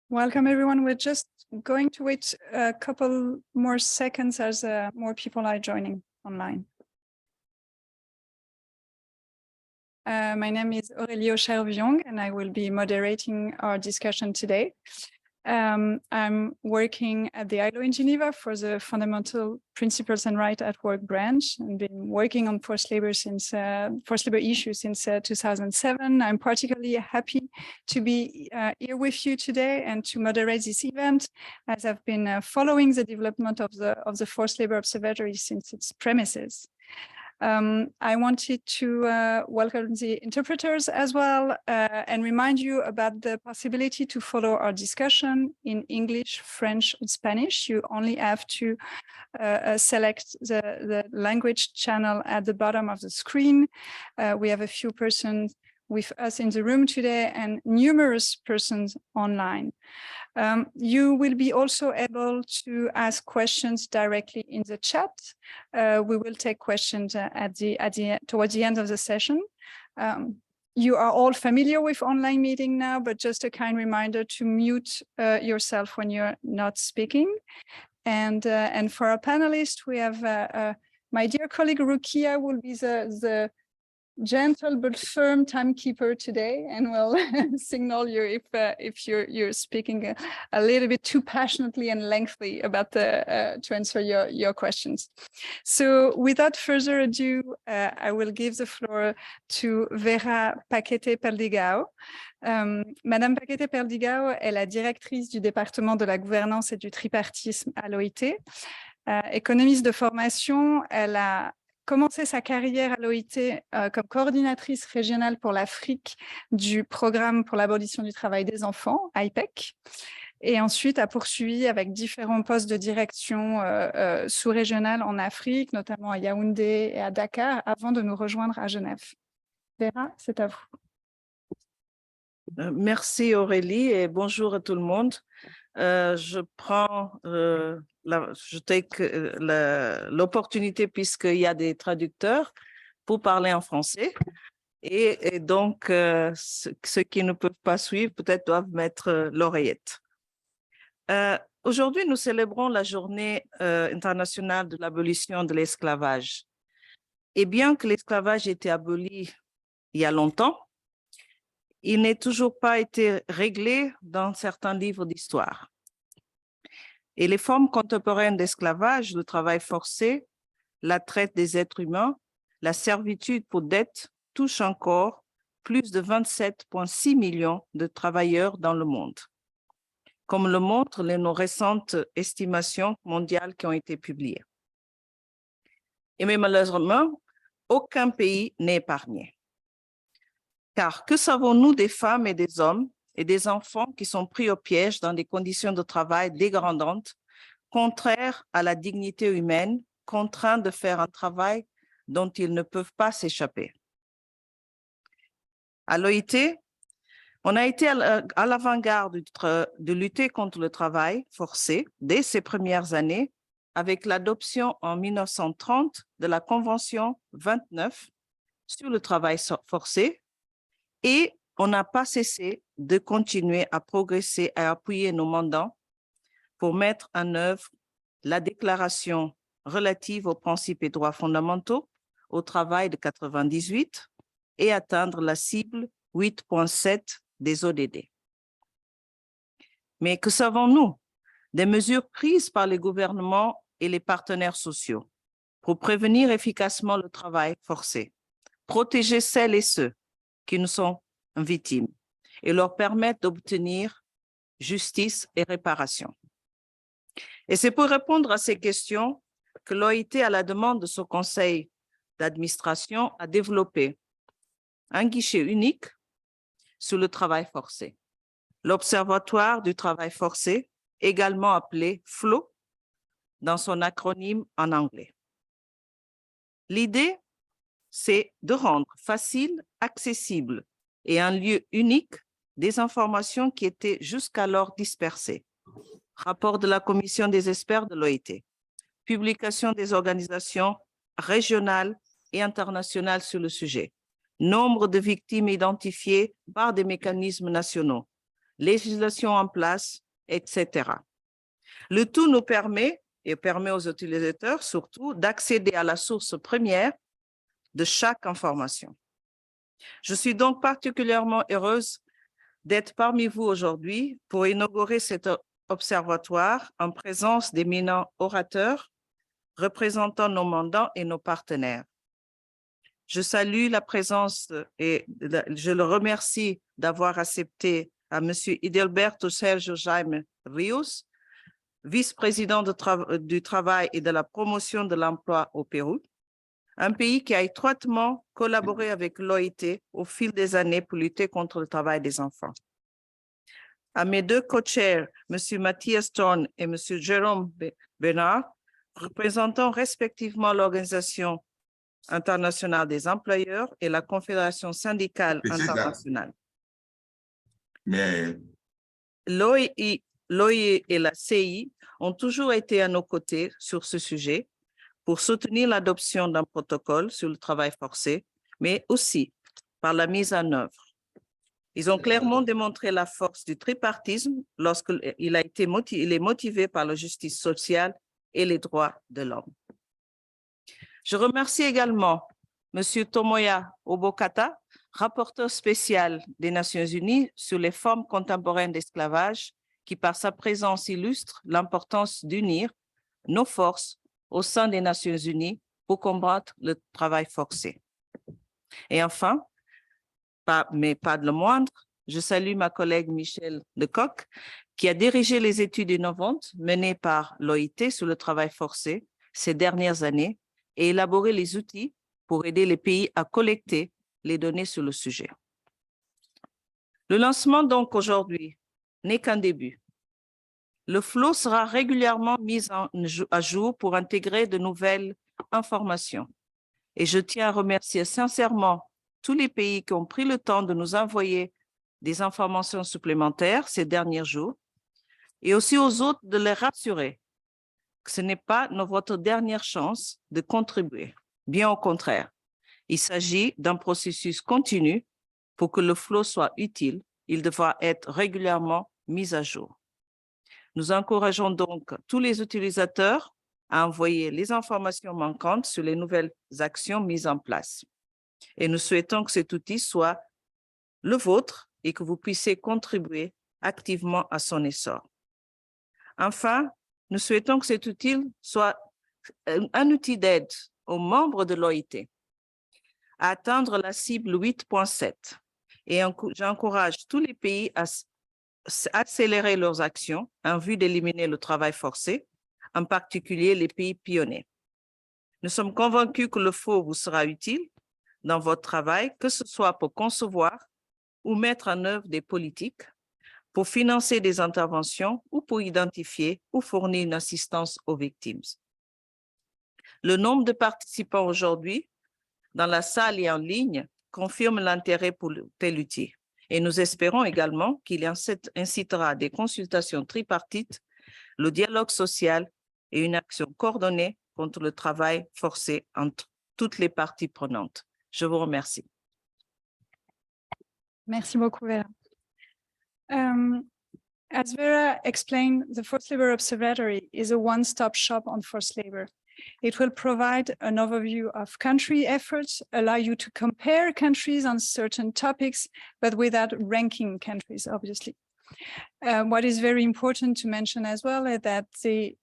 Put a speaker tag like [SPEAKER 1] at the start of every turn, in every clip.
[SPEAKER 1] Welcome, everyone. We're just going to wait a couple more seconds as more people are joining online. My name is Aurélie Aucher-Viong, and I will be moderating our discussion today. I'm working at the ILO in Geneva for the Fundamental Principles and Rights at Work branch, and been working on forced labor issues since 2007. I'm particularly happy to be here with you today and to moderate this event, as I've been following the development of the Forced Labor Observatory since its premises. I wanted to welcome the interpreters as well and remind you about the possibility to follow our discussion in English, French, and Spanish. You only have to select the language channel at the bottom of the screen. We have a few persons with us in the room today and numerous persons online. You will be also able to ask questions directly in the chat. We will take questions towards the end of the session. You are all familiar with online meeting now, but just a kind reminder to mute yourself when you're not speaking. And for our panelists, we have my dear colleague Rukia will be the gentle but firm timekeeper today, and will signal you if you're speaking a little bit too passionately and lengthy about to answer your questions. So without further ado, I will give the floor to Vera Paquete-Perdigao. Madame Paquete-Perdigao est la directrice du département de la gouvernance et du tripartisme à l'OIT. Économiste de formation, elle a commencé sa carrière à l'OIT comme coordinatrice régionale pour l'Afrique du programme pour l'abolition du travail des enfants, IPEC, et ensuite a poursuivi avec différents postes de direction sous-régionale en Afrique, notamment à Yaoundé et à Dakar, avant de nous rejoindre à Genève. Vera, c'est à vous.
[SPEAKER 2] Merci Aurélie et bonjour à tout le monde. Je prends l'opportunité, puisqu'il y a des traducteurs, pour parler en français. Et donc, ceux qui ne peuvent pas suivre, peut-être doivent mettre l'oreillette. Aujourd'hui, nous célébrons la journée internationale de l'abolition de l'esclavage. Et bien que l'esclavage ait été aboli il y a longtemps, il n'est toujours pas été réglé dans certains livres d'histoire. Et les formes contemporaines d'esclavage, le travail forcé, la traite des êtres humains, la servitude pour dette touchent encore plus de 27,6 millions de travailleurs dans le monde, comme le montrent nos récentes estimations mondiales qui ont été publiées. Et mais malheureusement, aucun pays n'est épargné. Car que savons-nous des femmes et des hommes et des enfants qui sont pris au piège dans des conditions de travail dégradantes, contraires à la dignité humaine, contraints de faire un travail dont ils ne peuvent pas s'échapper? À l'OIT, on a été à l'avant-garde de lutter contre le travail forcé dès ses premières années avec l'adoption en 1930 de la Convention 29 sur le travail forcé. Et on n'a pas cessé de continuer à progresser et à appuyer nos mandats pour mettre en œuvre la déclaration relative aux principes et droits fondamentaux au travail de 98 et atteindre la cible 8.7 des ODD. Mais que savons-nous des mesures prises par les gouvernements et les partenaires sociaux pour prévenir efficacement le travail forcé, protéger celles et ceux qui nous sont victimes et leur permettre d'obtenir justice et réparation? Et c'est pour répondre à ces questions que l'OIT, à la demande de son conseil d'administration, a développé un guichet unique sur le travail forcé. L'Observatoire du travail forcé, également appelé FLO, dans son acronyme en anglais. L'idée, c'est de rendre facile, accessible et un lieu unique des informations qui étaient jusqu'alors dispersées. Rapport de la Commission des experts de l'OIT, publication des organisations régionales et internationales sur le sujet, nombre de victimes identifiées par des mécanismes nationaux, législation en place, etc. Le tout nous permet, et permet aux utilisateurs surtout, d'accéder à la source première de chaque information. Je suis donc particulièrement heureuse d'être parmi vous aujourd'hui pour inaugurer cet observatoire en présence d'éminents orateurs représentant nos mandants et nos partenaires. Je salue la présence et je le remercie d'avoir accepté à M. Idilberto Sergio Jaime Rios, vice-président du travail et de la promotion de l'emploi au Pérou, un pays qui a étroitement collaboré avec l'OIT au fil des années pour lutter contre le travail des enfants. À mes deux co-chairs, M. Mathias Thorn et M. Jérôme Bernard, représentant respectivement l'Organisation internationale des employeurs et la Confédération syndicale internationale.
[SPEAKER 3] Mais
[SPEAKER 2] L'OIE et la CI ont toujours été à nos côtés sur ce sujet pour soutenir l'adoption d'un protocole sur le travail forcé, mais aussi par la mise en œuvre. Ils ont clairement démontré la force du tripartisme lorsqu'il est motivé par la justice sociale et les droits de l'homme. Je remercie également M. Tomoya Obokata, rapporteur spécial des Nations Unies sur les formes contemporaines d'esclavage, qui par sa présence illustre l'importance d'unir nos forces au sein des Nations Unies pour combattre le travail forcé. Et enfin, mais pas de le moindre, je salue ma collègue Michèle Lecoq, qui a dirigé les études innovantes menées par l'OIT sur le travail forcé ces dernières années et élaboré les outils pour aider les pays à collecter les données sur le sujet. Le lancement donc aujourd'hui n'est qu'un début. Le FLO sera régulièrement mis à jour pour intégrer de nouvelles informations. Et je tiens à remercier sincèrement tous les pays qui ont pris le temps de nous envoyer des informations supplémentaires ces derniers jours et aussi aux autres de les rassurer que ce n'est pas votre dernière chance de contribuer. Bien au contraire, il s'agit d'un processus continu. Pour que le FLO soit utile, il devra être régulièrement mis à jour. Nous encourageons donc tous les utilisateurs à envoyer les informations manquantes sur les nouvelles actions mises en place. Et nous souhaitons que cet outil soit le vôtre et que vous puissiez contribuer activement à son essor. Enfin, nous souhaitons que cet outil soit un outil d'aide aux membres de l'OIT à atteindre la cible 8.7. Et j'encourage tous les pays à accélérer leurs actions en vue d'éliminer le travail forcé, en particulier les pays pionniers. Nous sommes convaincus que le FLO vous sera utile dans votre travail, que ce soit pour concevoir ou mettre en œuvre des politiques, pour financer des interventions ou pour identifier ou fournir une assistance aux victimes. Le nombre de participants aujourd'hui dans la salle et en ligne confirme l'intérêt pour tel outil. Et nous espérons également qu'il incitera à des consultations tripartites, le dialogue social et une action coordonnée contre le travail forcé entre toutes les parties prenantes. Je vous
[SPEAKER 1] As Vera explained, the Forced Labor Observatory is a one-stop shop on forced labor. It will provide an overview of country efforts, allow you to compare countries on certain topics, but without ranking countries, obviously. What is very important to mention as well is that the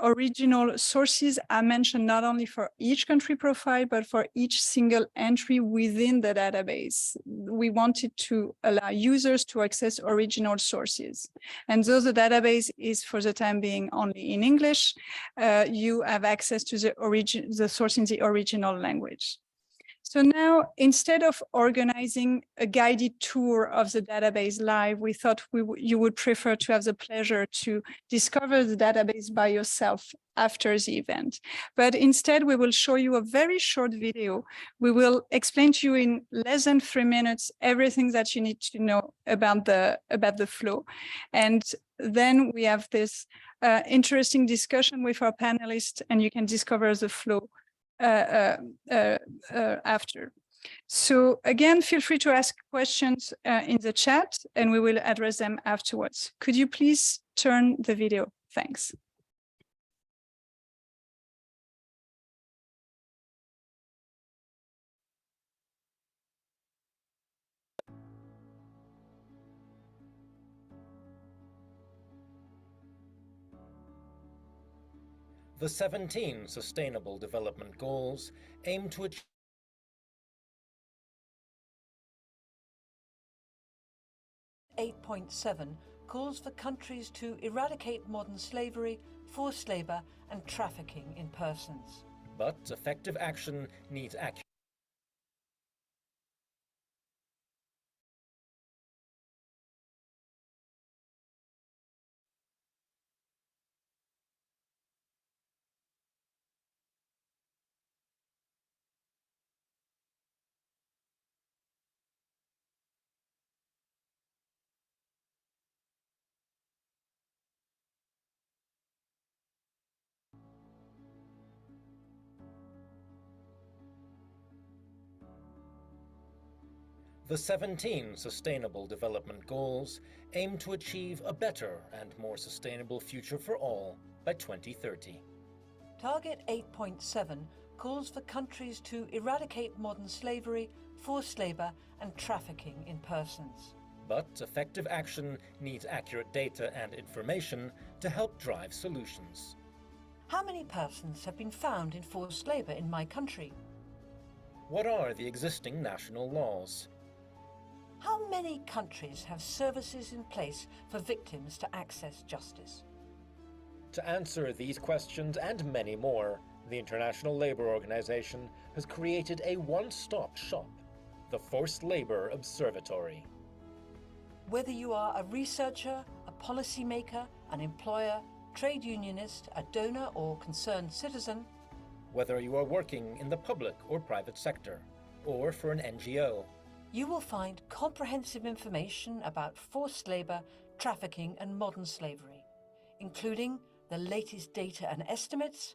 [SPEAKER 1] original sources are mentioned not only for each country profile, but for each single entry within the database. We wanted to allow users to access original sources. And though the database is for the time being only in English, you have access to the source in the original language. So now, instead of organizing a guided tour of the database live, we thought you would prefer to have the pleasure to discover the database by yourself after the event. But instead, we will show you a very short video. We will explain to you in less than 3 minutes everything that you need to know about the FLO. And then we have this interesting discussion with our panelists, and you can discover the FLO after. So again, feel free to ask questions in the chat and we will address them afterwards. Could you please turn the video? Thanks.
[SPEAKER 3] The 17 Sustainable Development Goals aim to achieve
[SPEAKER 4] 8.7 calls for countries to eradicate modern slavery, forced labor, and trafficking in persons.
[SPEAKER 3] But effective action needs accurate. The 17 Sustainable Development Goals aim to achieve a better and more sustainable future for all by 2030.
[SPEAKER 4] Target 8.7 calls for countries to eradicate modern slavery, forced labor, and trafficking in persons.
[SPEAKER 3] But effective action needs accurate data and information to help drive solutions.
[SPEAKER 4] How many persons have been found in forced labor in my country?
[SPEAKER 3] What are the existing national laws?
[SPEAKER 4] How many countries have services in place for victims to access justice?
[SPEAKER 3] To answer these questions and many more, the International Labour Organization has created a one-stop shop, the Forced Labor Observatory.
[SPEAKER 4] Whether you are a researcher, a policymaker, an employer, trade unionist, a donor or concerned citizen,
[SPEAKER 3] whether you are working in the public or private sector, or for an NGO,
[SPEAKER 4] you will find comprehensive information about forced labor, trafficking, and modern slavery, including the latest data and estimates,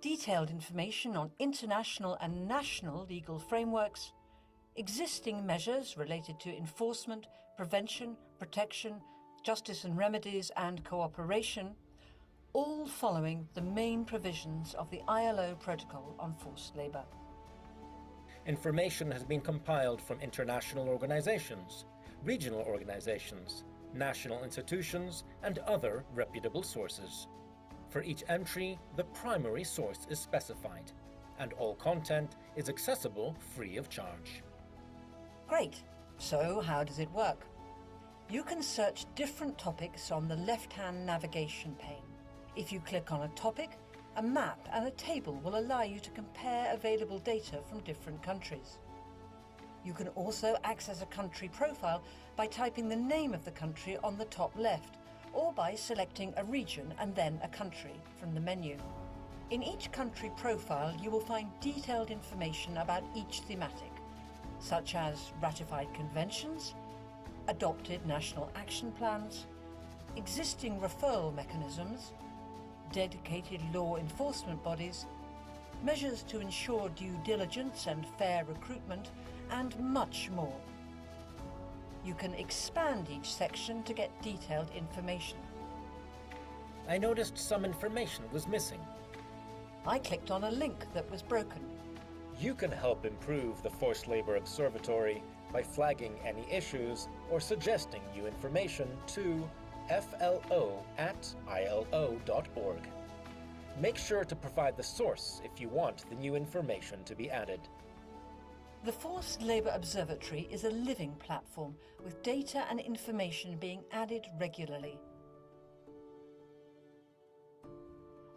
[SPEAKER 4] detailed information on international and national legal frameworks, existing measures related to enforcement, prevention, protection, justice and remedies, and cooperation, all following the main provisions of the ILO Protocol on Forced Labor.
[SPEAKER 3] Information has been compiled from international organizations, regional organizations, national institutions, and other reputable sources. For each entry, the primary source is specified, and all content is accessible free of charge.
[SPEAKER 4] Great. So how does it work? You can search different topics on the left-hand navigation pane. If you click on a topic, a map and a table will allow you to compare available data from different countries. You can also access a country profile by typing the name of the country on the top left, or by selecting a region and then a country from the menu. In each country profile, you will find detailed information about each thematic, such as ratified conventions, adopted national action plans, existing referral mechanisms, dedicated law enforcement bodies, measures to ensure due diligence and fair recruitment, and much more. You can expand each section to get detailed information.
[SPEAKER 3] I noticed some information was missing.
[SPEAKER 4] I clicked on a link that was broken.
[SPEAKER 3] You can help improve the Forced Labor Observatory by flagging any issues or suggesting new information to flo@ilo.org. Make sure to provide the source if you want the new information to be added.
[SPEAKER 4] The Forced Labor Observatory is a living platform with data and information being added regularly.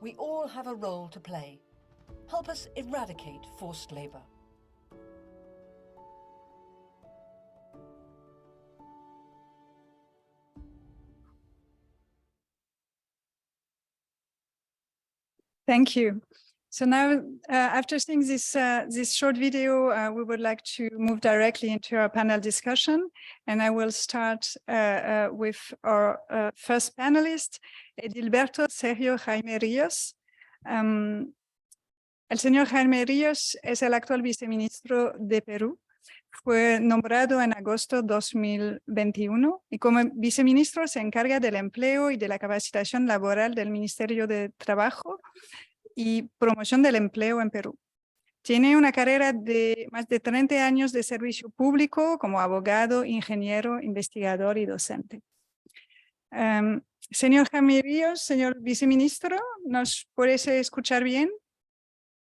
[SPEAKER 4] We all have a role to play. Help us eradicate forced labor.
[SPEAKER 1] Thank you. So now, after seeing this short video, we would like to move directly into our panel discussion. And I will start with our first panelist, Edilberto Sergio Jaime Ríos. El señor Jaime Ríos es el actual viceministro de Perú. Fue nombrado en agosto de 2021 y como viceministro se encarga del empleo y de la capacitación laboral del Ministerio de Trabajo y promoción del empleo en Perú. Tiene una carrera de más de 30 años de servicio público como abogado, ingeniero, investigador y docente. Señor Jaime Ríos, señor viceministro, ¿nos puede escuchar bien?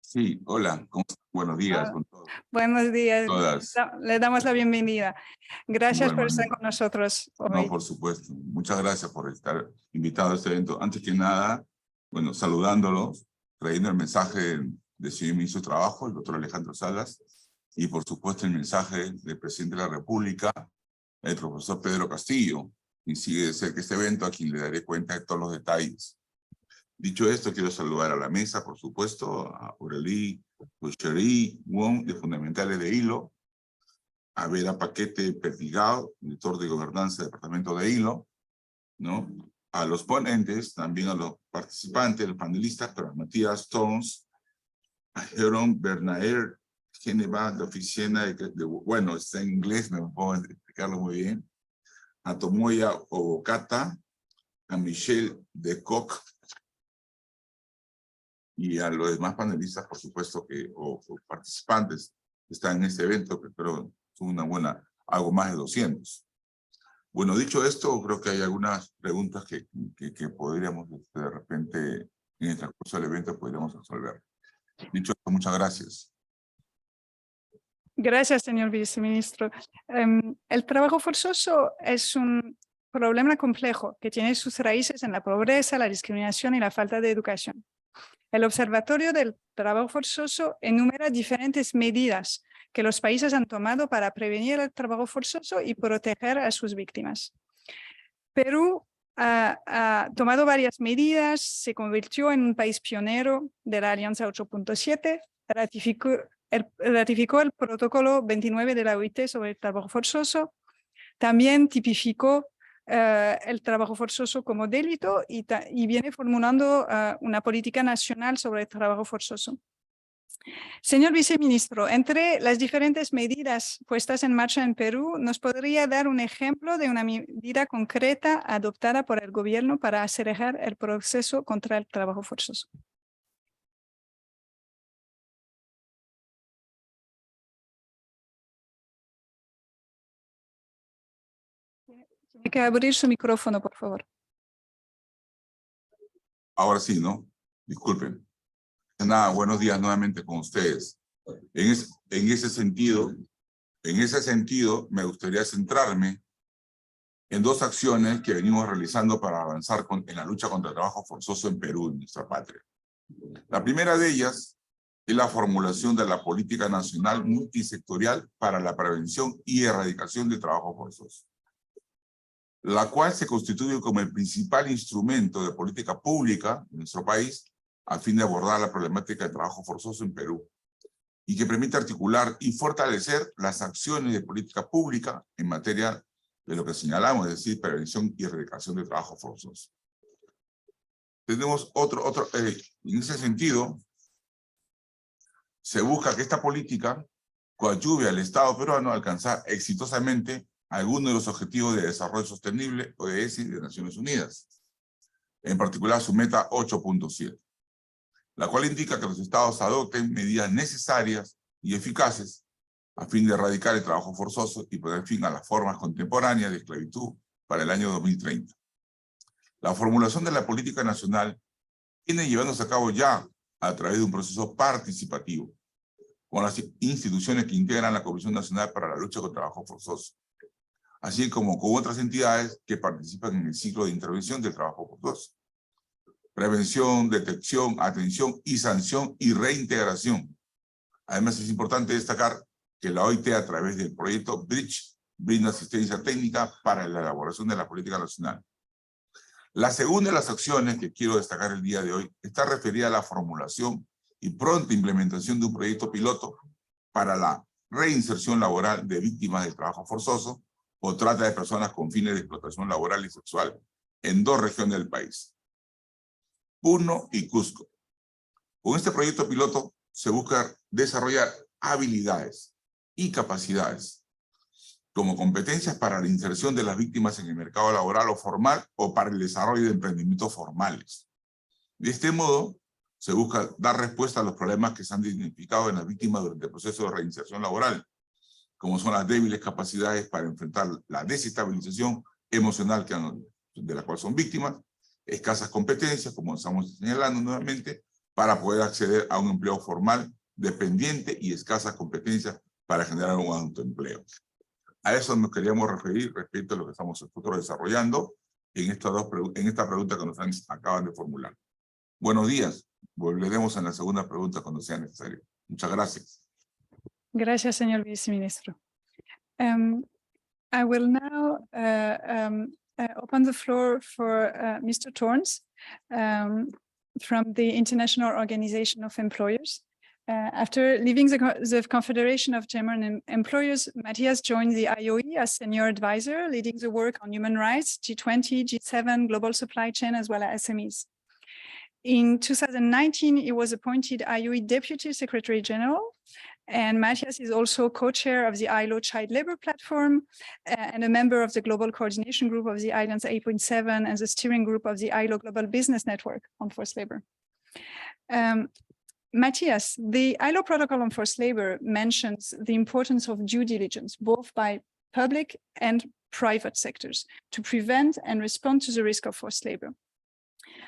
[SPEAKER 5] Sí, hola, buenos días con todos.
[SPEAKER 1] Buenos días,
[SPEAKER 5] Todas.
[SPEAKER 1] le damos la bienvenida. Gracias por
[SPEAKER 5] Igualmente.
[SPEAKER 1] estar con nosotros hoy.
[SPEAKER 5] No, por supuesto. Muchas gracias por estar invitado a este evento. Antes que nada, bueno, saludándolos, trayendo el mensaje del señor ministro de Trabajo, el doctor Alejandro Salas, y por supuesto el mensaje del presidente de la República, el profesor Pedro Castillo, quien sigue de cerca este evento, a quien le daré cuenta de todos los detalles. Dicho esto, quiero saludar a la mesa, por supuesto, a Aurelie Buchery Wong, de Fundamentales de Hilo, a Vera Paquete Perdigao, director de Gobernanza del Departamento de Hilo, ¿no? A los ponentes, también a los participantes, los panelistas, pero a Matías Stones, a Jerome Bernaer, Geneva, de oficina bueno, está en inglés, me puedo explicarlo muy bien, a Tomoya Obokata, a Michelle de Koch, y a los demás panelistas, por supuesto, o participantes que están en este evento, que creo son algo más de 200. Bueno, dicho esto, creo que hay algunas preguntas que podríamos, de repente, en el transcurso del evento, podríamos resolver. Dicho esto, muchas gracias.
[SPEAKER 1] Gracias, señor viceministro. El trabajo forzoso es un problema complejo que tiene sus raíces en la pobreza, la discriminación y la falta de educación. El Observatorio del Trabajo Forzoso enumera diferentes medidas que los países han tomado para prevenir el trabajo forzoso y proteger a sus víctimas. Perú ha tomado varias medidas, se convirtió en un país pionero de la Alianza 8.7, ratificó el protocolo 29 de la OIT sobre el trabajo forzoso, también tipificó el trabajo forzoso como delito y viene formulando una política nacional sobre el trabajo forzoso. Señor viceministro, entre las diferentes medidas puestas en marcha en Perú, ¿nos podría dar un ejemplo de una medida concreta adoptada por el gobierno para acelerar el proceso contra el trabajo forzoso? Tiene que abrir su micrófono, por favor.
[SPEAKER 5] Ahora sí, ¿no? Disculpen. Nada, buenos días nuevamente con ustedes. En ese sentido, me gustaría centrarme en dos acciones que venimos realizando para avanzar en la lucha contra el trabajo forzoso en Perú, en nuestra patria. La primera de ellas es la formulación de la Política Nacional Multisectorial para la Prevención y Erradicación del Trabajo Forzoso, la cual se constituye como el principal instrumento de política pública en nuestro país a fin de abordar la problemática del trabajo forzoso en Perú, y que permite articular y fortalecer las acciones de política pública en materia de lo que señalamos, es decir, prevención y erradicación del trabajo forzoso. Tenemos en ese sentido, se busca que esta política coadyuve al Estado peruano a alcanzar exitosamente algunos de los Objetivos de Desarrollo Sostenible, ODS, de Naciones Unidas, en particular su meta 8.7, la cual indica que los estados adopten medidas necesarias y eficaces a fin de erradicar el trabajo forzoso y poner fin a las formas contemporáneas de esclavitud para el año 2030. La formulación de la política nacional viene llevándose a cabo ya a través de un proceso participativo con las instituciones que integran la Comisión Nacional para la Lucha contra el Trabajo Forzoso, así como con otras entidades que participan en el ciclo de intervención del trabajo forzoso. Prevención, detección, atención y sanción y reintegración. Además, es importante destacar que la OIT, a través del proyecto Bridge, brinda asistencia técnica para la elaboración de la política nacional. La segunda de las acciones que quiero destacar el día de hoy está referida a la formulación y pronta implementación de un proyecto piloto para la reinserción laboral de víctimas del trabajo forzoso o trata de personas con fines de explotación laboral y sexual en 2 regiones del país, Puno y Cusco. Con este proyecto piloto se busca desarrollar habilidades y capacidades como competencias para la inserción de las víctimas en el mercado laboral o formal o para el desarrollo de emprendimientos formales. De este modo, se busca dar respuesta a los problemas que se han identificado en las víctimas durante el proceso de reinserción laboral, como son las débiles capacidades para enfrentar la desestabilización emocional de la cual son víctimas, escasas competencias, como estamos señalando nuevamente, para poder acceder a un empleo formal, dependiente y escasas competencias para generar un autoempleo. A eso nos queríamos referir respecto a lo que estamos en el futuro desarrollando en esta pregunta que nos acaban de formular. Buenos días. Volveremos en la segunda pregunta cuando sea necesario. Muchas gracias.
[SPEAKER 1] Gracias, señor viceministro. I will now open the floor for Mr. Torns from the International Organization of Employers. After leaving the Confederation of German Employers, Matthias joined the IOE as senior advisor, leading the work on human rights, G20, G7, global supply chain, as well as SMEs. In 2019, he was appointed IOE Deputy Secretary General, and Matthias is also co-chair of the ILO Child Labor Platform and a member of the Global Coordination Group of the Alliance 8.7 and the steering group of the ILO Global Business Network on Forced Labor. Matthias, the ILO Protocol on Forced Labor mentions the importance of due diligence, both by public and private sectors, to prevent and respond to the risk of forced labor.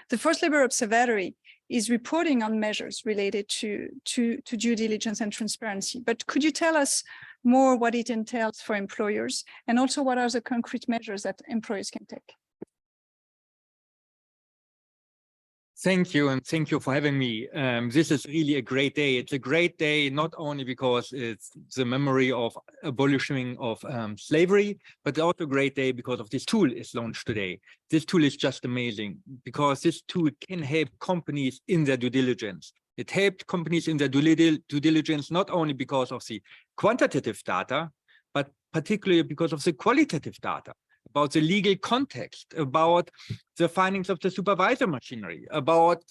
[SPEAKER 1] The Forced Labor Observatory is reporting on measures related to due diligence and transparency, but could you tell us more what it entails for employers, and also what are the concrete measures that employers can take?
[SPEAKER 6] Thank you, and thank you for having me. This is really a great day. It's a great day, not only because it's the memory of abolishing of slavery, but also a great day because of this tool is launched today. This tool is just amazing because this tool can help companies in their due diligence. It helped companies in their due diligence, not only because of the quantitative data, but particularly because of the qualitative data, about the legal context, about the findings of the supervisor machinery, about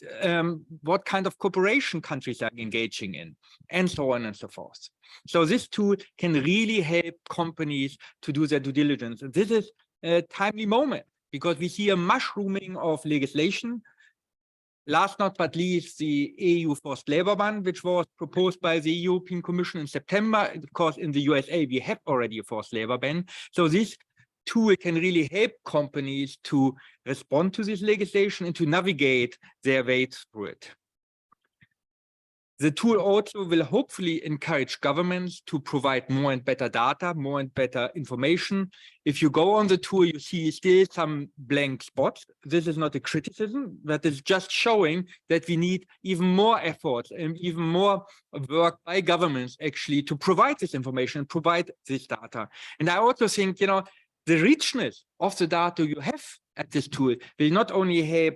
[SPEAKER 6] what kind of cooperation countries are engaging in, and so on and so forth. So this tool can really help companies to do their due diligence. And this is a timely moment because we see a mushrooming of legislation. Last not but least, the EU forced labor ban, which was proposed by the European Commission in September. Of course, in the USA, we have already a forced labor ban. So this tool can really help companies to respond to this legislation and to navigate their way through it. The tool also will hopefully encourage governments to provide more and better data, more and better information. If you go on the tool, you see still some blank spots. This is not a criticism, that is just showing that we need even more efforts and even more work by governments actually to provide this information, provide this data. And I also think, you know, the richness of the data you have at this tool will not only help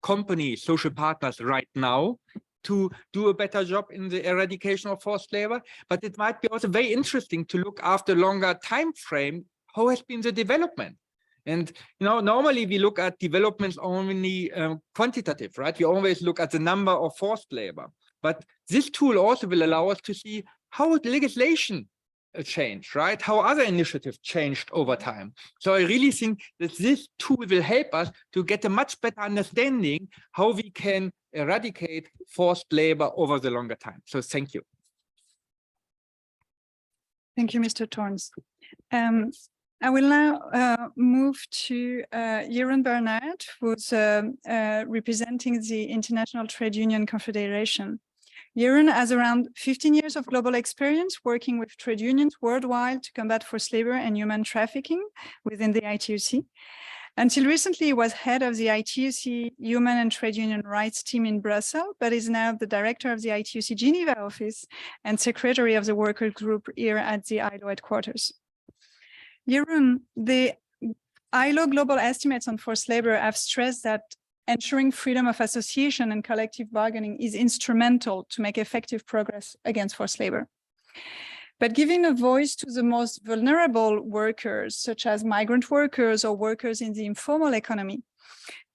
[SPEAKER 6] companies, social partners right now to do a better job in the eradication of forced labor, but it might be also very interesting to look after a longer time frame, how has been the development. And you know, normally we look at developments only quantitative, right? We always look at the number of forced labor. But this tool also will allow us to see how legislation changed, right? How other initiatives changed over time. So I really think that this tool will help us to get a much better understanding how we can eradicate forced labor over the longer time. So thank you.
[SPEAKER 1] Thank you, Mr. Torns. I will now move to Jeroen Bernard, who's representing the International Trade Union Confederation. Jeroen has around 15 years of global experience working with trade unions worldwide to combat forced labor and human trafficking within the ITUC. Until recently, he was head of the ITUC Human and Trade Union Rights team in Brussels, but is now the director of the ITUC Geneva office and secretary of the worker group here at the ILO headquarters. Jeroen, the ILO global estimates on forced labor have stressed that ensuring freedom of association and collective bargaining is instrumental to make effective progress against forced labor. But giving a voice to the most vulnerable workers, such as migrant workers or workers in the informal economy,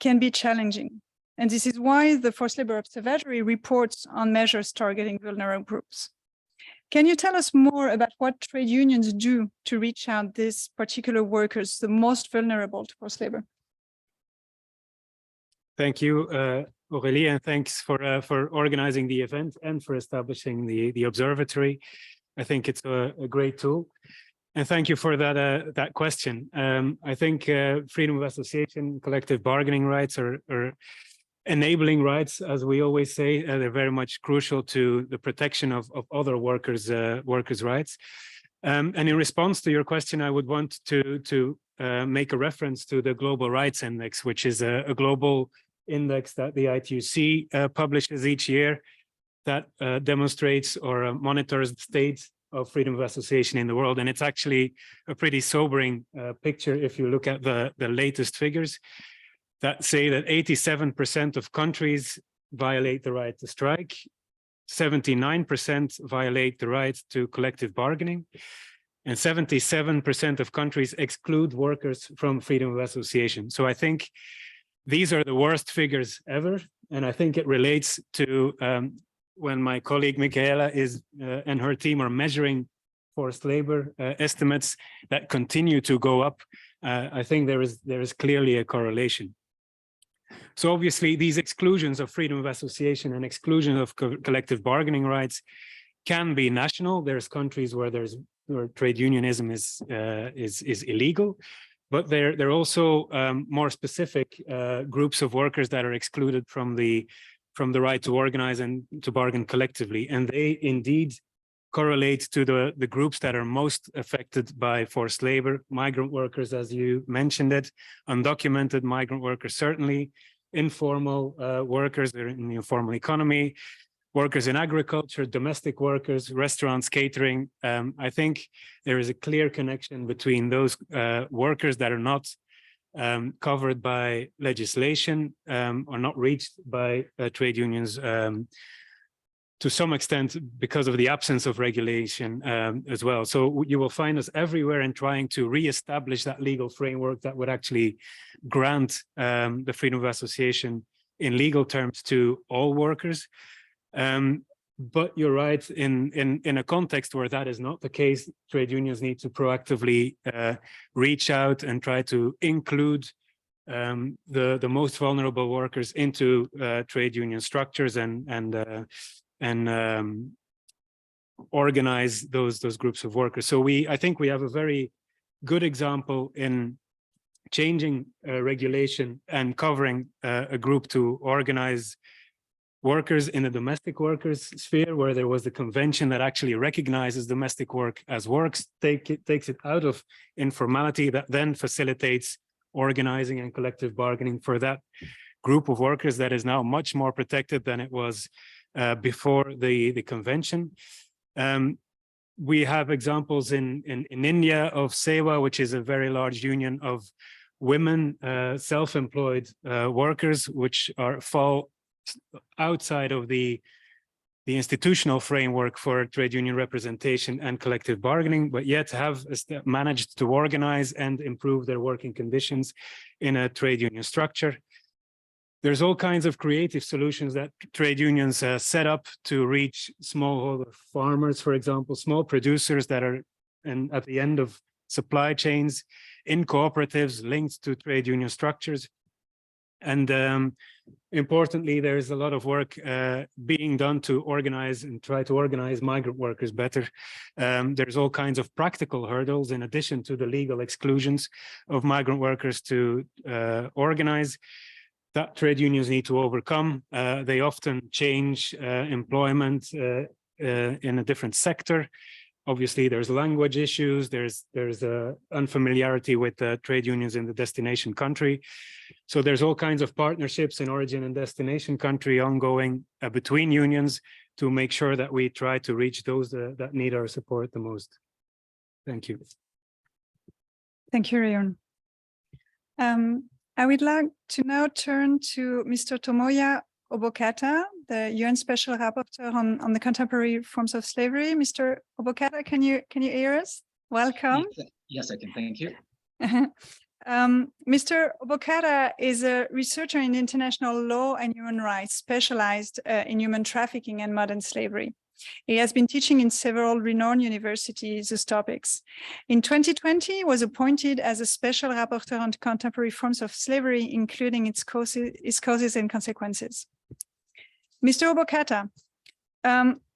[SPEAKER 1] can be challenging. And this is why the Forced Labor Observatory reports on measures targeting vulnerable groups. Can you tell us more about what trade unions do to reach out these particular workers, the most vulnerable to forced labor?
[SPEAKER 7] Thank you, Aurélie, and thanks for organizing the event and for establishing the observatory. I think it's a great tool. And thank you for that question. I think freedom of association, collective bargaining rights are enabling rights, as we always say. They're very much crucial to the protection of other workers' rights. And in response to your question, I would want to make a reference to the Global Rights Index, which is a global index that the ITUC publishes each year that demonstrates or monitors the state of freedom of association in the world. And it's actually a pretty sobering picture if you look at the latest figures that say that 87% of countries violate the right to strike, 79% violate the right to collective bargaining, and 77% of countries exclude workers from freedom of association. So I think these are the worst figures ever. And I think it relates to when my colleague Michaela and her team are measuring forced labor estimates that continue to go up. I think there is clearly a correlation. So obviously these exclusions of freedom of association and exclusion of collective bargaining rights can be national. There's countries where trade unionism is illegal, but there are also more specific groups of workers that are excluded from the right to organize and to bargain collectively, and they indeed correlate to the groups that are most affected by forced labor: migrant workers, as you mentioned it, undocumented migrant workers, certainly, informal workers in the informal economy, workers in agriculture, domestic workers, restaurants, catering. I think there is a clear connection between those workers that are not covered by legislation or not reached by trade unions to some extent because of the absence of regulation as well. So you will find us everywhere in trying to reestablish that legal framework that would actually grant the freedom of association in legal terms to all workers. But you're right, in a context where that is not the case, trade unions need to proactively reach out and try to include the most vulnerable workers into trade union structures and organize those groups of workers. So I think we have a very good example in changing regulation and covering a group to organize workers in the domestic workers sphere, where there was the convention that actually recognizes domestic work as works, takes it out of informality, that then facilitates organizing and collective bargaining for that group of workers that is now much more protected than it was before the convention. We have examples in India of SEWA, which is a very large union of women self-employed workers, which fall outside of the institutional framework for trade union representation and collective bargaining, but yet have managed to organize and improve their working conditions in a trade union structure. There's all kinds of creative solutions that trade unions set up to reach smallholder farmers, for example, small producers that are and at the end of supply chains, in cooperatives linked to trade union structures. And importantly, there's a lot of work being done to organize and try to organize migrant workers better. There's all kinds of practical hurdles in addition to the legal exclusions of migrant workers to organize that trade unions need to overcome. They often change employment in a different sector. Obviously, there's language issues, there's unfamiliarity with the trade unions in the destination country. So there's all kinds of partnerships in origin and destination country ongoing between unions to make sure that we try to reach those that need our support the most. Thank you.
[SPEAKER 1] Thank you, Rion. I would like to now turn to Mr. Tomoya Obokata, the UN Special Rapporteur on the contemporary forms of slavery. Mr. Obokata, can you hear us? Welcome.
[SPEAKER 8] Yes, I can. Thank you.
[SPEAKER 1] Mr. Obokata is a researcher in international law and human rights, specialized in human trafficking and modern slavery. He has been teaching in several renowned universities these topics. In 2020, he was appointed as a special rapporteur on contemporary forms of slavery, including its causes and consequences. Mr. Obokata,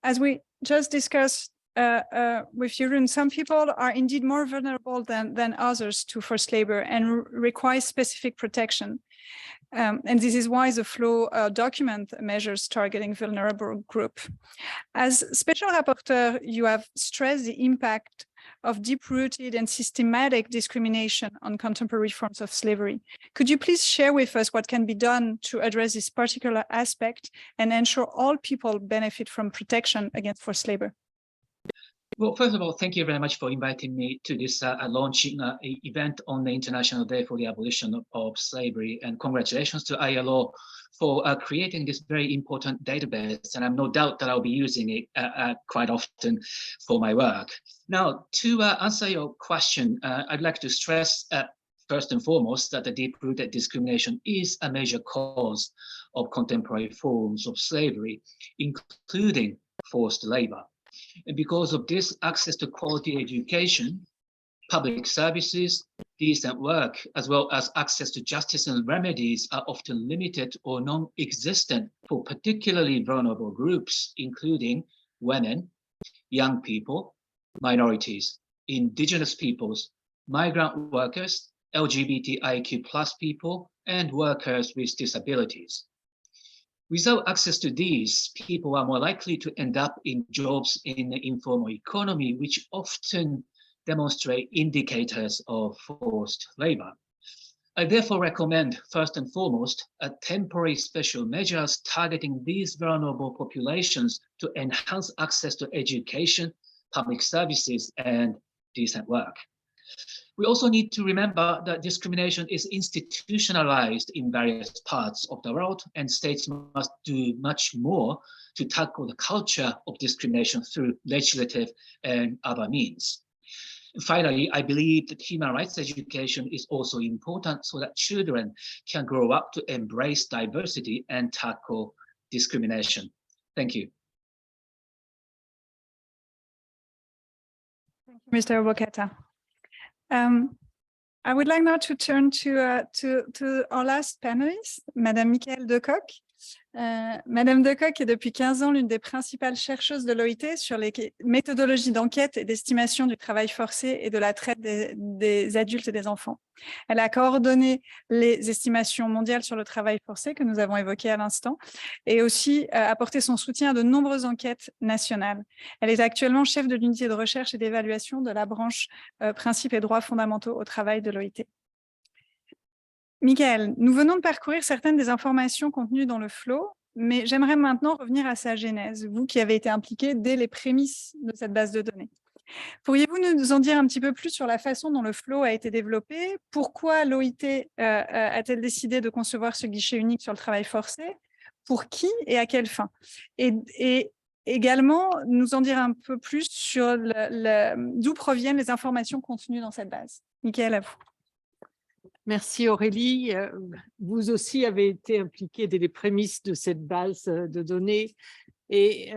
[SPEAKER 1] as we just discussed with Jeroen, some people are indeed more vulnerable than others to forced labor and require specific protection. And this is why the FLO document measures targeting vulnerable group. As special rapporteur, you have stressed the impact of deep-rooted and systematic discrimination on contemporary forms of slavery. Could you please share with us what can be done to address this particular aspect and ensure all people benefit from protection against forced labor?
[SPEAKER 8] Well, first of all, thank you very much for inviting me to this launching event on the International Day for the Abolition of Slavery, and congratulations to ILO for creating this very important database, and I'm no doubt that I'll be using it quite often for my work. Now, to answer your question, I'd like to stress first and foremost that the deep-rooted discrimination is a major cause of contemporary forms of slavery, including forced labor. And because of this, access to quality education, public services, decent work, as well as access to justice and remedies are often limited or non-existent for particularly vulnerable groups, including women, young people, minorities, indigenous peoples, migrant workers, LGBTIQ+ people, and workers with disabilities. Without access to these, people are more likely to end up in jobs in the informal economy, which often demonstrate indicators of forced labor. I therefore recommend, first and foremost, temporary special measures targeting these vulnerable populations to enhance access to education, public services, and decent work. We also need to remember that discrimination is institutionalized in various parts of the world, and states must do much more to tackle the culture of discrimination through legislative and other means. Finally, I believe that human rights education is also important so that children can grow up to embrace diversity and tackle discrimination. Thank you.
[SPEAKER 1] Thank you, Mr. Obokata. I would like now to turn to our last panelist, Madame Michaëlle Decoq. Madame Decoq est depuis 15 ans l'une des principales chercheuses de l'OIT sur les méthodologies d'enquête et d'estimation du travail forcé et de la traite des adultes et des enfants. Elle a coordonné les estimations mondiales sur le travail forcé que nous avons évoquées à l'instant et aussi apporté son soutien à de nombreuses enquêtes nationales. Elle est actuellement chef de l'unité de recherche et d'évaluation de la branche principes et droits fondamentaux au travail de l'OIT. Michaëlle, nous venons de parcourir certaines des informations contenues dans le FLO, mais j'aimerais maintenant revenir à sa genèse, vous qui avez été impliqué dès les prémices de cette base de données. Pourriez-vous nous en dire un petit peu plus sur la façon dont le FLO a été développé? Pourquoi l'OIT a-t-elle décidé de concevoir ce guichet unique sur le travail forcé? Pour qui et à quelle fin? Et également, nous en dire un peu plus sur d'où proviennent les informations contenues dans cette base. Michaëlle, à vous.
[SPEAKER 9] Merci Aurélie. Vous aussi avez été impliquée dès les prémices de cette base de données Et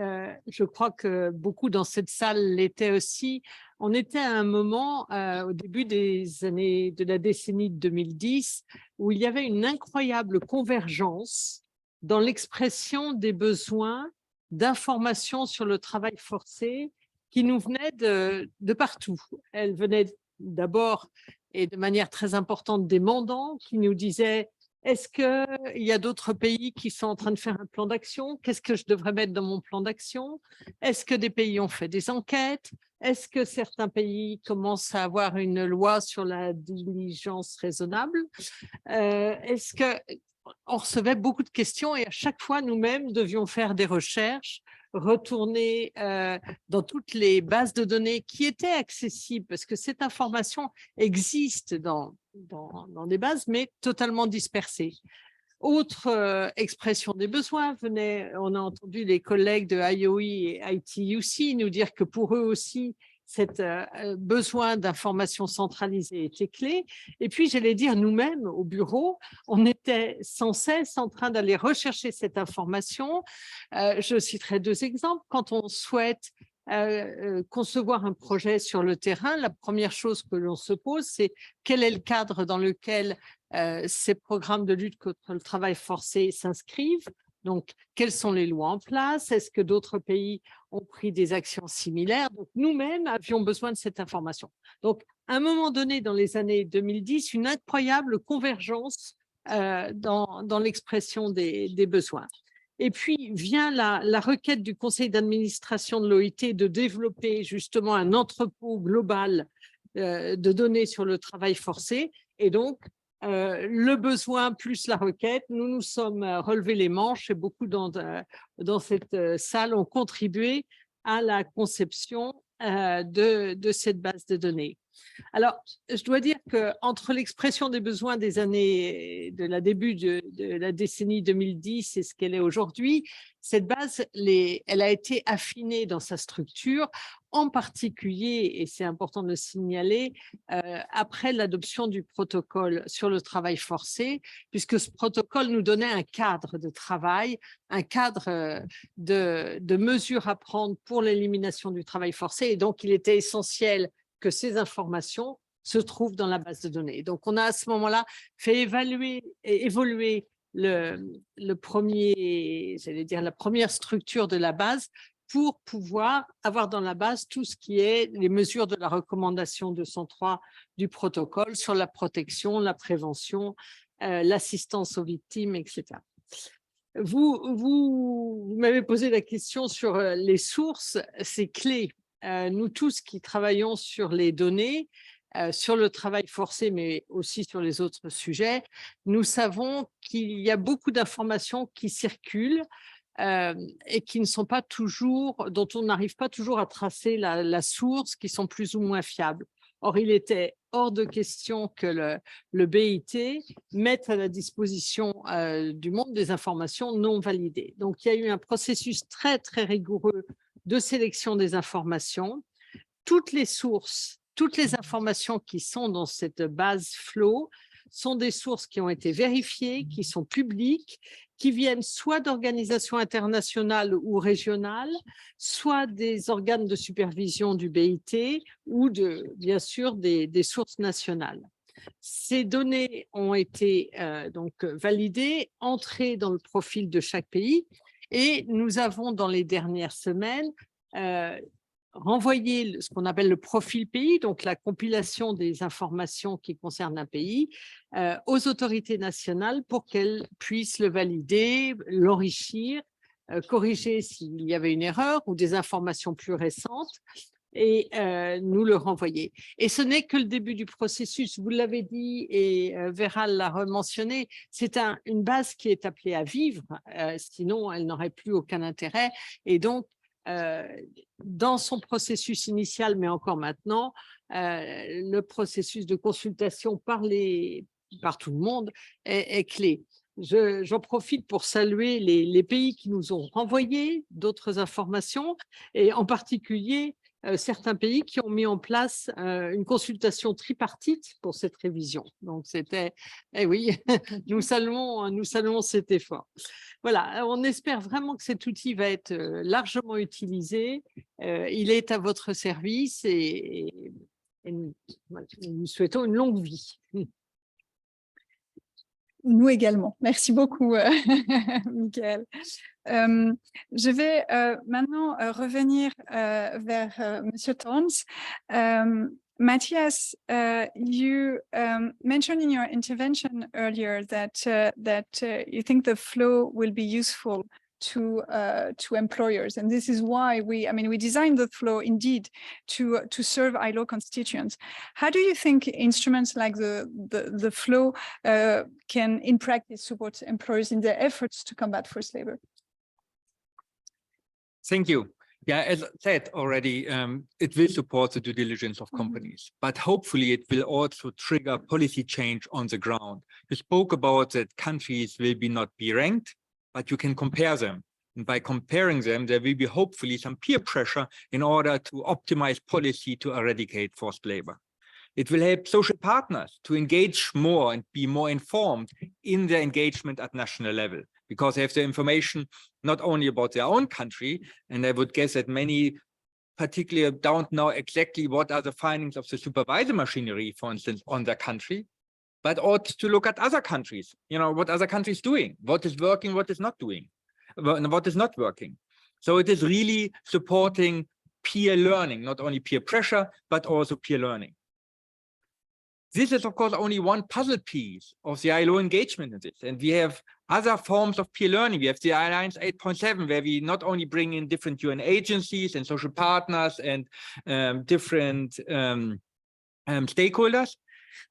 [SPEAKER 9] je crois que beaucoup dans cette salle l'étaient aussi. On était à un moment, au début des années de la décennie 2010, où il y avait une incroyable convergence dans l'expression des besoins d'informations sur le travail forcé qui nous venaient de partout. Elle venait d'abord et de manière très importante des mandants qui nous disaient: est-ce qu'il y a d'autres pays qui sont en train de faire un plan d'action? Qu'est-ce que je devrais mettre dans mon plan d'action? Est-ce que des pays ont fait des enquêtes? Est-ce que certains pays commencent à avoir une loi sur la diligence raisonnable? Est-ce que on recevait beaucoup de questions et à chaque fois, nous-mêmes devions faire des recherches, retourner dans toutes les bases de données qui étaient accessibles, parce que cette information existe dans des bases, mais totalement dispersée. Autre expression des besoins, on a entendu les collègues de IOE et ITUC nous dire que pour eux aussi, cet besoin d'information centralisée était clé. Et puis, j'allais dire, nous-mêmes, au bureau, on était sans cesse en train d'aller rechercher cette information. Je citerai 2 exemples. Quand on souhaite concevoir un projet sur le terrain, la première chose que l'on se pose, c'est quel est le cadre dans lequel ces programmes de lutte contre le travail forcé s'inscrivent. Donc, quelles sont les lois en place? Est-ce que d'autres pays ont pris des actions similaires? Donc, nous-mêmes avions besoin de cette information. Donc, à un moment donné, dans les années 2010, une incroyable convergence dans l'expression des besoins. Et puis, vient la requête du conseil d'administration de l'OIT de développer justement un entrepôt global de données sur le travail forcé. Et donc, le besoin plus la requête, nous nous sommes relevés les manches et beaucoup dans cette salle ont contribué à la conception de cette base de données. Alors, je dois dire qu'entre l'expression des besoins des années de la début de la décennie 2010 et ce qu'elle est aujourd'hui, cette base, elle a été affinée dans sa structure, en particulier, et c'est important de le signaler, après l'adoption du protocole sur le travail forcé, puisque ce protocole nous donnait un cadre de travail, un cadre de mesures à prendre pour l'élimination du travail forcé, et donc il était essentiel que ces informations se trouvent dans la base de données. Donc, on a à ce moment-là fait évoluer la première structure de la base pour pouvoir avoir dans la base tout ce qui est les mesures de la recommandation 203 du protocole sur la protection, la prévention, l'assistance aux victimes, etc. Vous m'avez posé la question sur les sources, c'est clé. Nous tous qui travaillons sur les données, sur le travail forcé, mais aussi sur les autres sujets, nous savons qu'il y a beaucoup d'informations qui circulent et qui ne sont pas toujours, dont on n'arrive pas toujours à tracer la source, qui sont plus ou moins fiables. Or, il était hors de question que le BIT mette à la disposition du monde des informations non validées. Donc, il y a eu un processus très, très rigoureux de sélection des informations. Toutes les sources, toutes les informations qui sont dans cette base FLO sont des sources qui ont été vérifiées, qui sont publiques, qui viennent soit d'organisations internationales ou régionales, soit des organes de supervision du BIT ou bien sûr des sources nationales. Ces données ont été donc validées, entrées dans le profil de chaque pays. Et nous avons, dans les dernières semaines, renvoyé ce qu'on appelle le profil pays, donc la compilation des informations qui concernent un pays, aux autorités nationales pour qu'elles puissent le valider, l'enrichir, corriger s'il y avait une erreur ou des informations plus récentes et nous le renvoyer. Et ce n'est que le début du processus, vous l'avez dit et Véral l'a rementionné, c'est une base qui est appelée à vivre, sinon elle n'aurait plus aucun intérêt. Et donc, dans son processus initial, mais encore maintenant, le processus de consultation par tout le monde est clé. J'en profite pour saluer les pays qui nous ont renvoyé d'autres informations et en particulier certains pays qui ont mis en place une consultation tripartite pour cette révision. Donc, c'était, oui, nous saluons cet effort. voilà, on espère vraiment que cet outil va être largement utilisé. Il est à votre service et nous vous souhaitons une longue vie.
[SPEAKER 1] Nous également. Merci beaucoup, Michael. Je vais maintenant revenir vers Monsieur Thorns. Matthias, you mentioned in your intervention earlier that you think the FLO will be useful to employers, and this is why we designed the FLO indeed to serve ILO constituents. How do you think instruments like the FLO can in practice support employers in their efforts to combat forced labor?
[SPEAKER 6] Thank you. Yeah, as I said already, it will support the due diligence of companies, but hopefully it will also trigger policy change on the ground. You spoke about that countries will not be ranked, but you can compare them. And by comparing them, there will be hopefully some peer pressure in order to optimize policy to eradicate forced labor. It will help social partners to engage more and be more informed in their engagement at national level, because they have the information not only about their own country, and I would guess that many particularly don't know exactly what are the findings of the supervisor machinery, for instance, on their country, but ought to look at other countries, what other countries doing, what is working, what is not doing, what is not working. So it is really supporting peer learning, not only peer pressure, but also peer learning. This is, of course, only one puzzle piece of the ILO engagement in this. And we have other forms of peer learning. We have the Alliance 8.7, where we not only bring in different UN agencies and social partners and different stakeholders,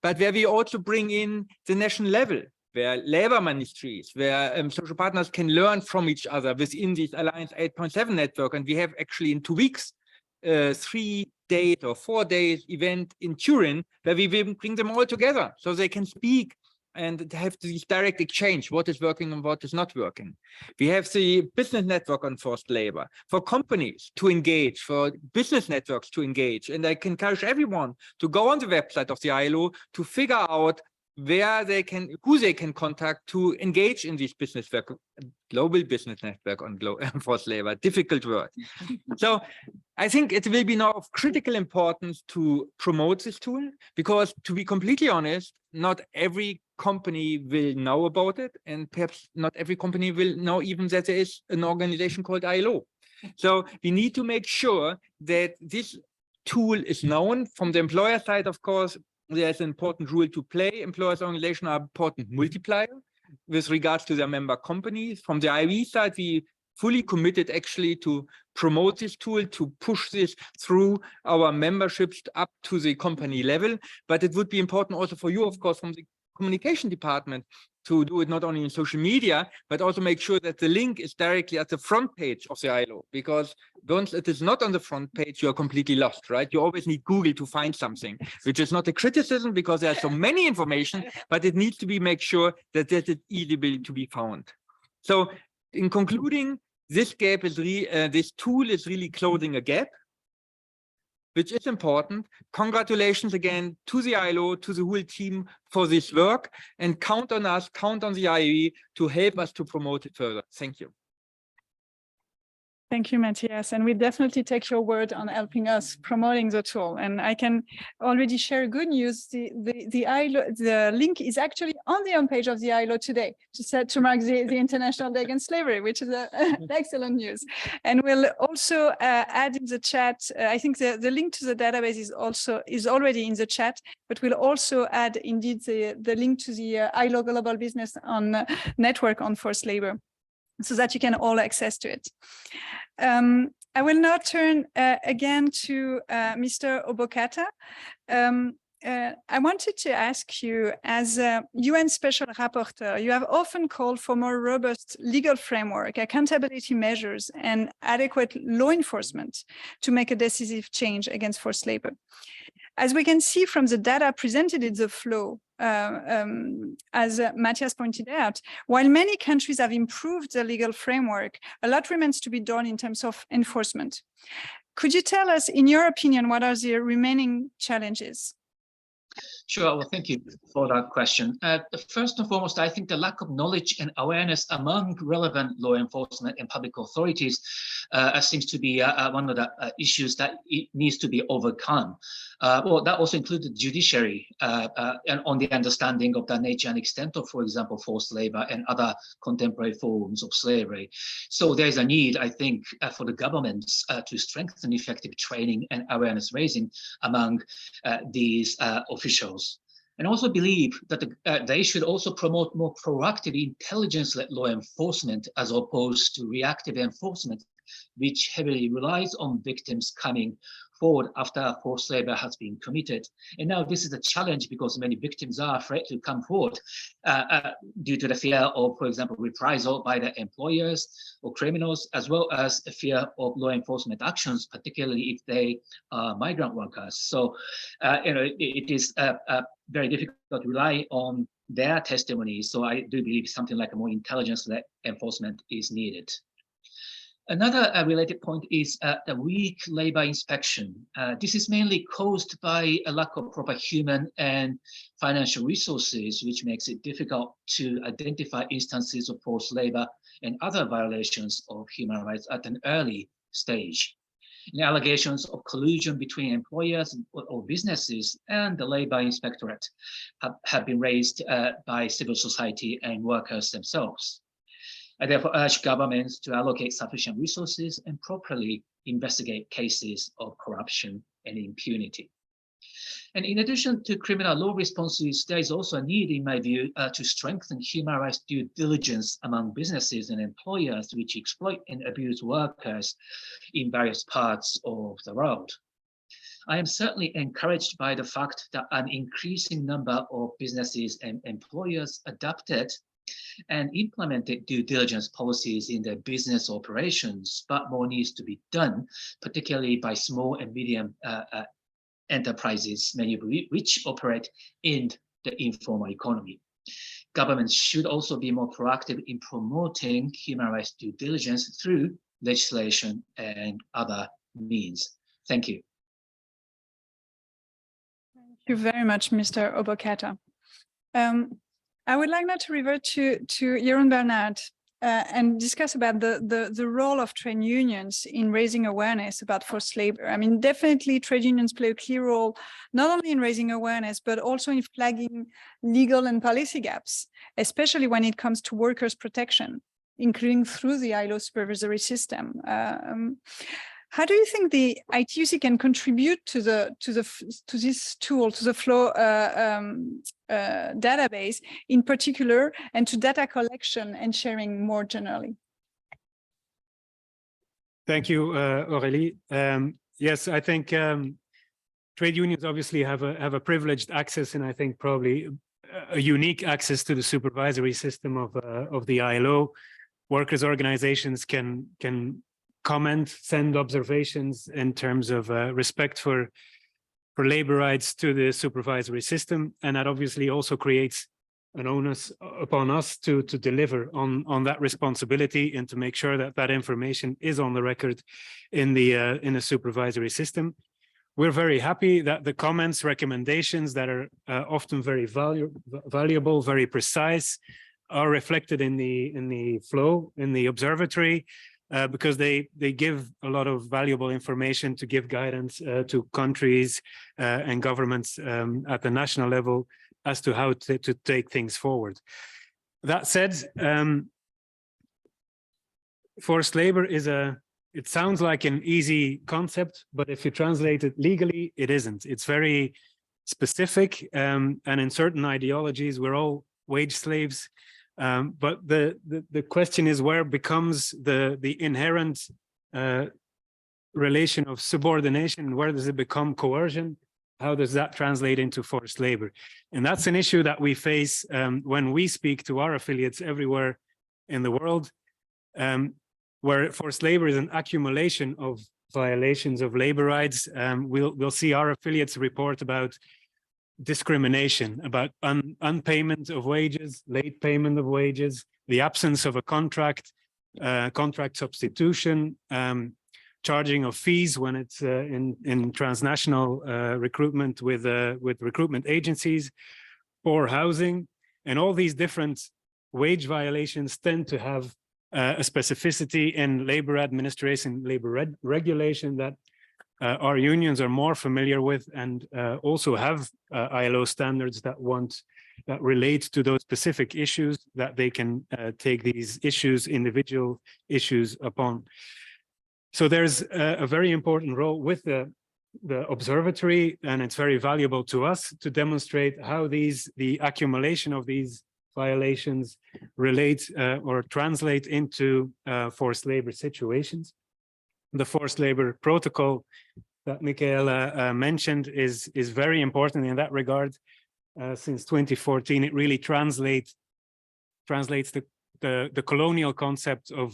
[SPEAKER 6] but where we also bring in the national level, where labor ministries, where social partners can learn from each other within this Alliance 8.7 network. And we have actually in 2 weeks, 3 days or 4 days event in Turin, where we will bring them all together so they can speak and have this direct exchange, what is working and what is not working. We have the business network on forced labor for companies to engage, for business networks to engage. And I can encourage everyone to go on the website of the ILO to figure out where they can, who they can contact to engage in this business work, global business network on forced labor, difficult word. So I think it will be now of critical importance to promote this tool, because to be completely honest, not every company will know about it, and perhaps not every company will know even that there is an organization called ILO. So we need to make sure that this tool is known from the employer side. Of course, there's an important role to play. Employers' organizations are important multiplier with regards to their member companies. From the IB side, we fully committed actually to promote this tool, to push this through our memberships up to the company level. But it would be important also for you, of course, from the communication department, to do it not only in social media, but also make sure that the link is directly at the front page of the ILO, because once it is not on the front page, you are completely lost, right? You always need Google to find something, which is not a criticism because there's so many information, but it needs to be make sure that that is easily to be found. So in concluding, this gap is this tool is really closing a gap, which is important. Congratulations again to the ILO, to the whole team for this work, and count on us, count on the IEE to help us to promote it further. Thank you.
[SPEAKER 1] Thank you, Matthias. And we definitely take your word on helping us promoting the tool. And I can already share good news. The ILO, the link is actually on the homepage of the ILO today to mark the International Day Against Slavery, which is excellent news. And we'll also add in the chat, I think the link to the database is already in the chat, but we'll also add indeed the link to the ILO Global Business on Network on Forced Labor, so that you can all access to it. I will now turn again to Mr. Obokata. I wanted to ask you, as a UN Special Rapporteur, you have often called for more robust legal framework, accountability measures, and adequate law enforcement to make a decisive change against forced labor. As we can see from the data presented in the FLO, as Matthias pointed out, while many countries have improved their legal framework, a lot remains to be done in terms of enforcement. Could you tell us, in your opinion, what are the remaining challenges?
[SPEAKER 8] Sure. Well, thank you for that question. First and foremost, I think the lack of knowledge and awareness among relevant law enforcement and public authorities seems to be one of the issues that it needs to be overcome. Well, that also includes the judiciary and on the understanding of the nature and extent of, for example, forced labor and other contemporary forms of slavery. So there's a need, I think, for the governments to strengthen effective training and awareness raising among these officials. And also believe that they should also promote more proactive intelligence-led law enforcement as opposed to reactive enforcement, which heavily relies on victims coming forward after forced labor has been committed. And now this is a challenge because many victims are afraid to come forward due to the fear of, for example, reprisal by the employers or criminals, as well as a fear of law enforcement actions, particularly if they are migrant workers. So, it is very difficult to rely on their testimonies. So I do believe something like a more intelligence-led enforcement is needed. Another related point is the weak labor inspection. This is mainly caused by a lack of proper human and financial resources, which makes it difficult to identify instances of forced labor and other violations of human rights at an early stage. And allegations of collusion between employers or businesses and the labor inspectorate have been raised by civil society and workers themselves. I therefore urge governments to allocate sufficient resources and properly investigate cases of corruption and impunity. And in addition to criminal law responses, there is also a need, in my view, to strengthen human rights due diligence among businesses and employers which exploit and abuse workers in various parts of the world. I am certainly encouraged by the fact that an increasing number of businesses and employers adopted and implemented due diligence policies in their business operations, but more needs to be done, particularly by small and medium enterprises, many of which operate in the informal economy. Governments should also be more proactive in promoting human rights due diligence through legislation and other means. Thank you.
[SPEAKER 1] Thank you very much, Mr. Obokata. I would like now to revert to Jeroen Bernard and discuss about the role of trade unions in raising awareness about forced labor. I mean, definitely trade unions play a key role, not only in raising awareness, but also in flagging legal and policy gaps, especially when it comes to workers' protection, including through the ILO supervisory system. How do you think the ITUC can contribute to this tool, to the FLO database in particular, and to data collection and sharing more generally?
[SPEAKER 7] Thank you, Aurélie. Yes, I think trade unions obviously have a privileged access, and I think probably a unique access to the supervisory system of the ILO. Workers' organizations can comment, send observations in terms of respect for labor rights to the supervisory system, and that obviously also creates an onus upon us to deliver on that responsibility and to make sure that that information is on the record in the supervisory system. We're very happy that the comments, recommendations that are often very valuable, very precise, are reflected in the FLO, in the observatory. Because they give a lot of valuable information to give guidance to countries and governments at the national level as to how to take things forward. That said, forced labor it sounds like an easy concept, but if you translate it legally, it isn't. It's very specific, and in certain ideologies, we're all wage slaves. But the question is, where becomes the inherent relation of subordination? Where does it become coercion? How does that translate into forced labor? And that's an issue that we face when we speak to our affiliates everywhere in the world, where forced labor is an accumulation of violations of labor rights. We'll see our affiliates report about discrimination, about unpayment of wages, late payment of wages, the absence of a contract substitution, charging of fees when it's in transnational recruitment with recruitment agencies, poor housing, and all these different wage violations tend to have a specificity in labor administration, labor regulation that our unions are more familiar with, and also have ILO standards that relate to those specific issues, that they can take these issues, individual issues upon. So there's a very important role with the observatory, and it's very valuable to us to demonstrate how the accumulation of these violations relate or translate into forced labor situations. The forced labor protocol that Michaela mentioned is very important in that regard. Since 2014, it really translates the colonial concept of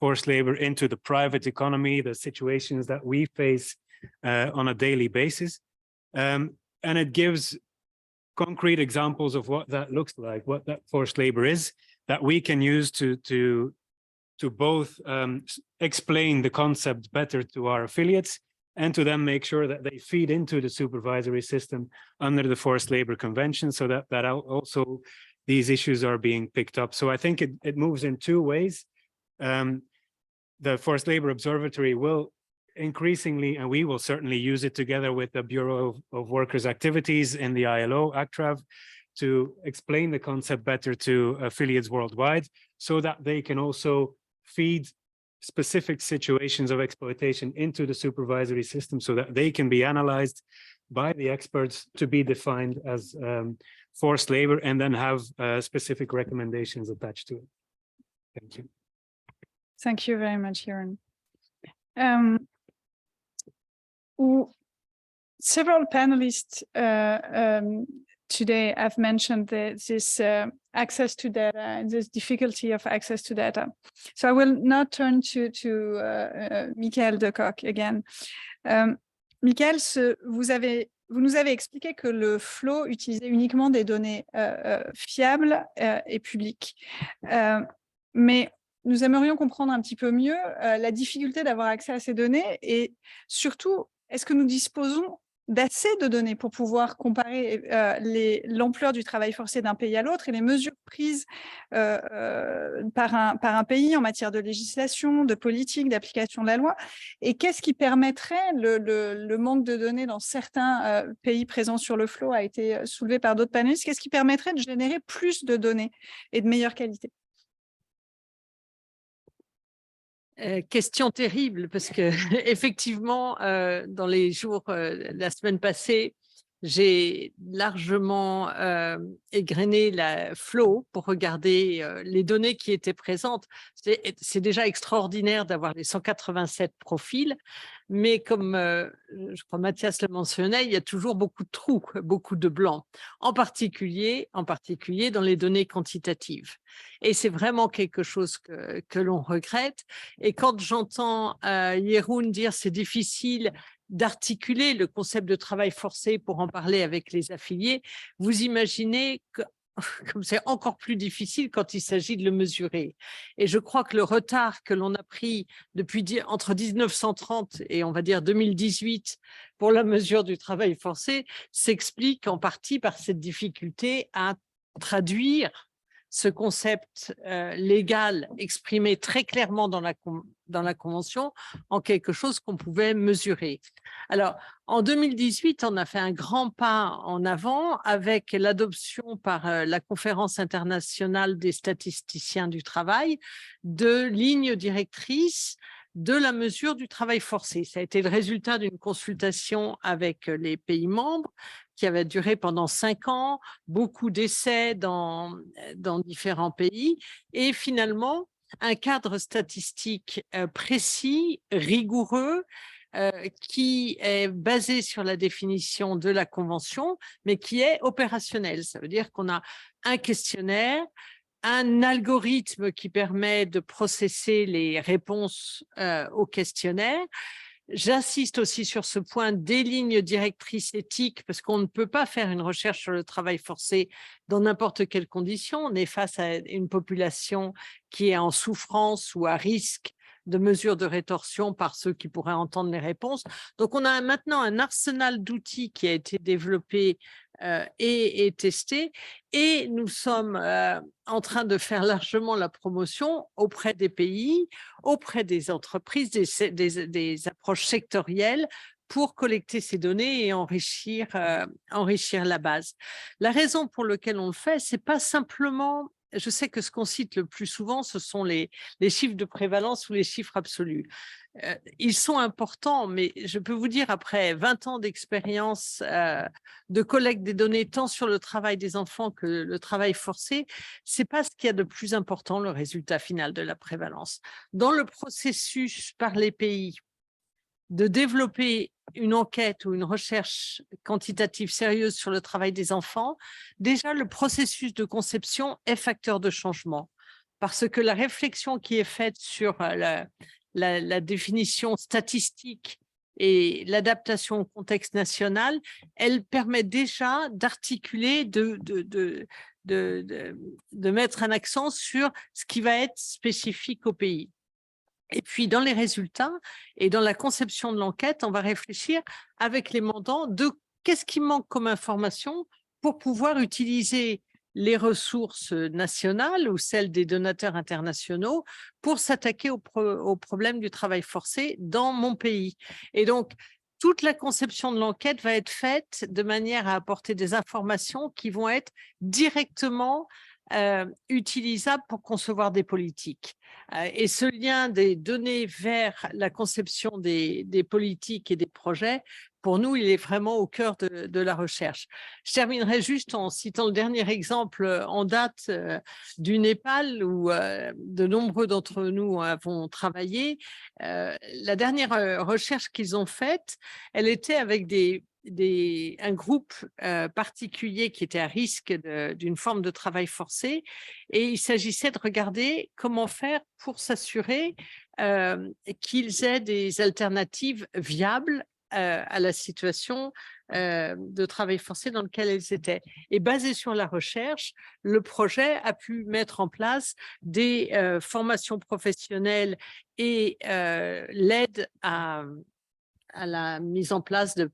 [SPEAKER 7] forced labor into the private economy, the situations that we face on a daily basis. And it gives concrete examples of what that looks like, what that forced labor is, that we can use to both explain the concept better to our affiliates, and to then make sure that they feed into the supervisory system under the Forced Labor Convention, so that also these issues are being picked up. So I think it moves in two ways. The Forced Labor Observatory will increasingly, and we will certainly use it together with the Bureau of Workers' Activities in the ILO, ACTRAV, to explain the concept better to affiliates worldwide, so that they can also feed specific situations of exploitation into the supervisory system, so that they can be analyzed by the experts to be defined as forced labor, and then have specific recommendations attached to it. Thank you.
[SPEAKER 1] Thank you very much, Jeroen. Several panelists today have mentioned this access to data and this difficulty of access to data. So I will now turn to Michael de Kock again. Michael, vous nous avez expliqué que le FLO utilisait uniquement des données fiables et publiques. Mais nous aimerions comprendre un petit peu mieux la difficulté d'avoir accès à ces données, et surtout, est-ce que nous disposons d'assez de données pour pouvoir comparer l'ampleur du travail forcé d'un pays à l'autre et les mesures prises par un pays en matière de législation, de politique, d'application de la loi, et qu'est-ce qui permettrait, le manque de données dans certains pays présents sur le FLO a été soulevé par d'autres panélistes, qu'est-ce qui permettrait de générer plus de données et de meilleure qualité?
[SPEAKER 9] Question terrible, parce que effectivement, dans les jours, la semaine passée, j'ai largement égrené la FLO pour regarder les données qui étaient présentes. C'est déjà extraordinaire d'avoir les 187 profils, mais comme je crois Mathias le mentionnait, il y a toujours beaucoup de trous, beaucoup de blancs, en particulier dans les données quantitatives. Et c'est vraiment quelque chose que l'on regrette. Et quand j'entends Jeroen dire c'est difficile d'articuler le concept de travail forcé pour en parler avec les affiliés, vous imaginez que comme c'est encore plus difficile quand il s'agit de le mesurer. Et je crois que le retard que l'on a pris depuis entre 1930 et on va dire 2018 pour la mesure du travail forcé s'explique en partie par cette difficulté à traduire ce concept légal exprimé très clairement dans la Convention en quelque chose qu'on pouvait mesurer. Alors, en 2018, on a fait un grand pas en avant avec l'adoption par la Conférence internationale des statisticiens du travail de lignes directrices de la mesure du travail forcé. Ça a été le résultat d'une consultation avec les pays membres qui avait duré pendant 5 ans, beaucoup d'essais dans différents pays, et finalement un cadre statistique précis, rigoureux, qui est basé sur la définition de la Convention, mais qui est opérationnel. Ça veut dire qu'on a un questionnaire, un algorithme qui permet de processer les réponses au questionnaire. J'insiste aussi sur ce point des lignes directrices éthiques, parce qu'on ne peut pas faire une recherche sur le travail forcé dans n'importe quelle condition. On est face à une population qui est en souffrance ou à risque de mesures de rétorsion par ceux qui pourraient entendre les réponses. Donc, on a maintenant un arsenal d'outils qui a été développé et testé, et nous sommes en train de faire largement la promotion auprès des pays, auprès des entreprises, des approches sectorielles pour collecter ces données et enrichir la base. La raison pour laquelle on le fait, c'est pas simplement, je sais que ce qu'on cite le plus souvent, ce sont les chiffres de prévalence ou les chiffres absolus. Ils sont importants, mais je peux vous dire, après 20 ans d'expérience de collecte des données, tant sur le travail des enfants que le travail forcé, c'est pas ce qu'il y a de plus important, le résultat final de la prévalence. Dans le processus par les pays de développer une enquête ou une recherche quantitative sérieuse sur le travail des enfants, déjà le processus de conception est facteur de changement, parce que la réflexion qui est faite sur la définition statistique et l'adaptation au contexte national, elle permet déjà d'articuler, de mettre un accent sur ce qui va être spécifique au pays. Et puis, dans les résultats et dans la conception de l'enquête, on va réfléchir avec les mandants de qu'est-ce qui manque comme information pour pouvoir utiliser les ressources nationales ou celles des donateurs internationaux pour s'attaquer au problème du travail forcé dans mon pays. Et donc, toute la conception de l'enquête va être faite de manière à apporter des informations qui vont être directement utilisables pour concevoir des politiques. Et ce lien des données vers la conception des politiques et des projets, pour nous, il est vraiment au cœur de la recherche. Je terminerai juste en citant le dernier exemple en date du Népal, où de nombreux d'entre nous avons travaillé. La dernière recherche qu'ils ont faite, elle était avec un groupe particulier qui était à risque d'une forme de travail forcé, et il s'agissait de regarder comment faire pour s'assurer qu'ils aient des alternatives viables à la situation de travail forcé dans lequel elles étaient. Et basé sur la recherche, le projet a pu mettre en place des formations professionnelles et l'aide à la mise en place de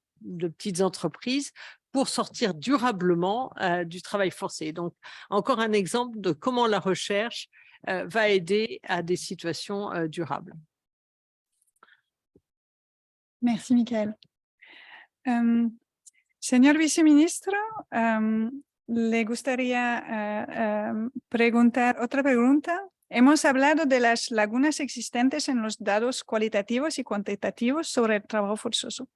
[SPEAKER 9] petites entreprises pour sortir durablement du travail forcé. Donc, encore un exemple de comment la recherche va aider à des situations durables.
[SPEAKER 1] Merci, Michael. Señor viceministro, le gustaría preguntar otra pregunta. Hemos hablado de las lagunas existentes en los datos cualitativos y cuantitativos sobre el trabajo forzoso.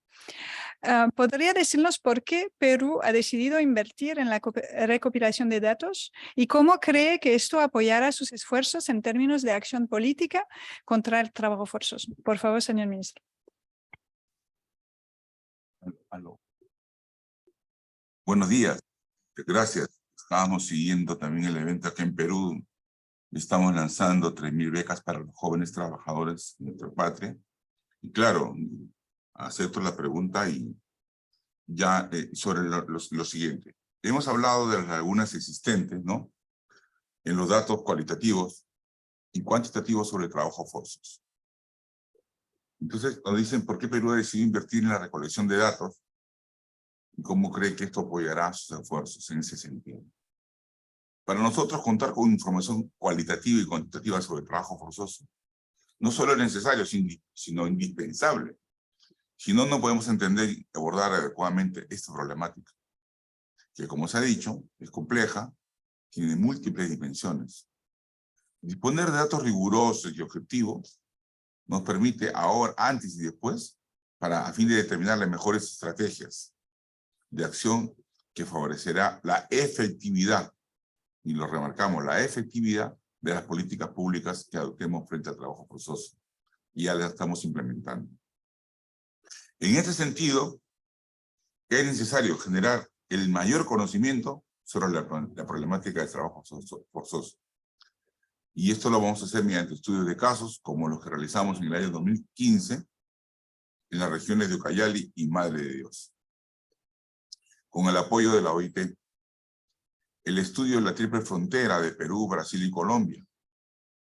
[SPEAKER 1] ¿Podría decirnos por qué Perú ha decidido invertir en la recopilación de datos y cómo cree que esto apoyará sus esfuerzos en términos de acción política contra el trabajo forzoso? Por favor, señor ministro.
[SPEAKER 5] Aló. Buenos días, gracias. Estábamos siguiendo también el evento aquí en Perú. Estamos lanzando 3.000 becas para los jóvenes trabajadores de nuestra patria. Y claro, acepto la pregunta y ya sobre lo siguiente. Hemos hablado de las lagunas existentes, ¿no? En los datos cualitativos y cuantitativos sobre el trabajo forzoso. Entonces nos dicen por qué Perú ha decidido invertir en la recolección de datos y cómo cree que esto apoyará sus esfuerzos en ese sentido. Para nosotros, contar con información cualitativa y cuantitativa sobre el trabajo forzoso no solo es necesario, sino indispensable. Si no, no podemos entender y abordar adecuadamente esta problemática, que, como se ha dicho, es compleja, tiene múltiples dimensiones. Disponer de datos rigurosos y objetivos nos permite ahora, antes y después, a fin de determinar las mejores estrategias de acción que favorecerá la efectividad, y lo remarcamos, la efectividad de las políticas públicas que adoptemos frente al trabajo forzoso. Y ya las estamos implementando. En este sentido, es necesario generar el mayor conocimiento sobre la problemática del trabajo forzoso. Y esto lo vamos a hacer mediante estudios de casos, como los que realizamos en el año 2015, en las regiones de Ucayali y Madre de Dios. Con el apoyo de la OIT, el estudio de la triple frontera de Perú, Brasil y Colombia,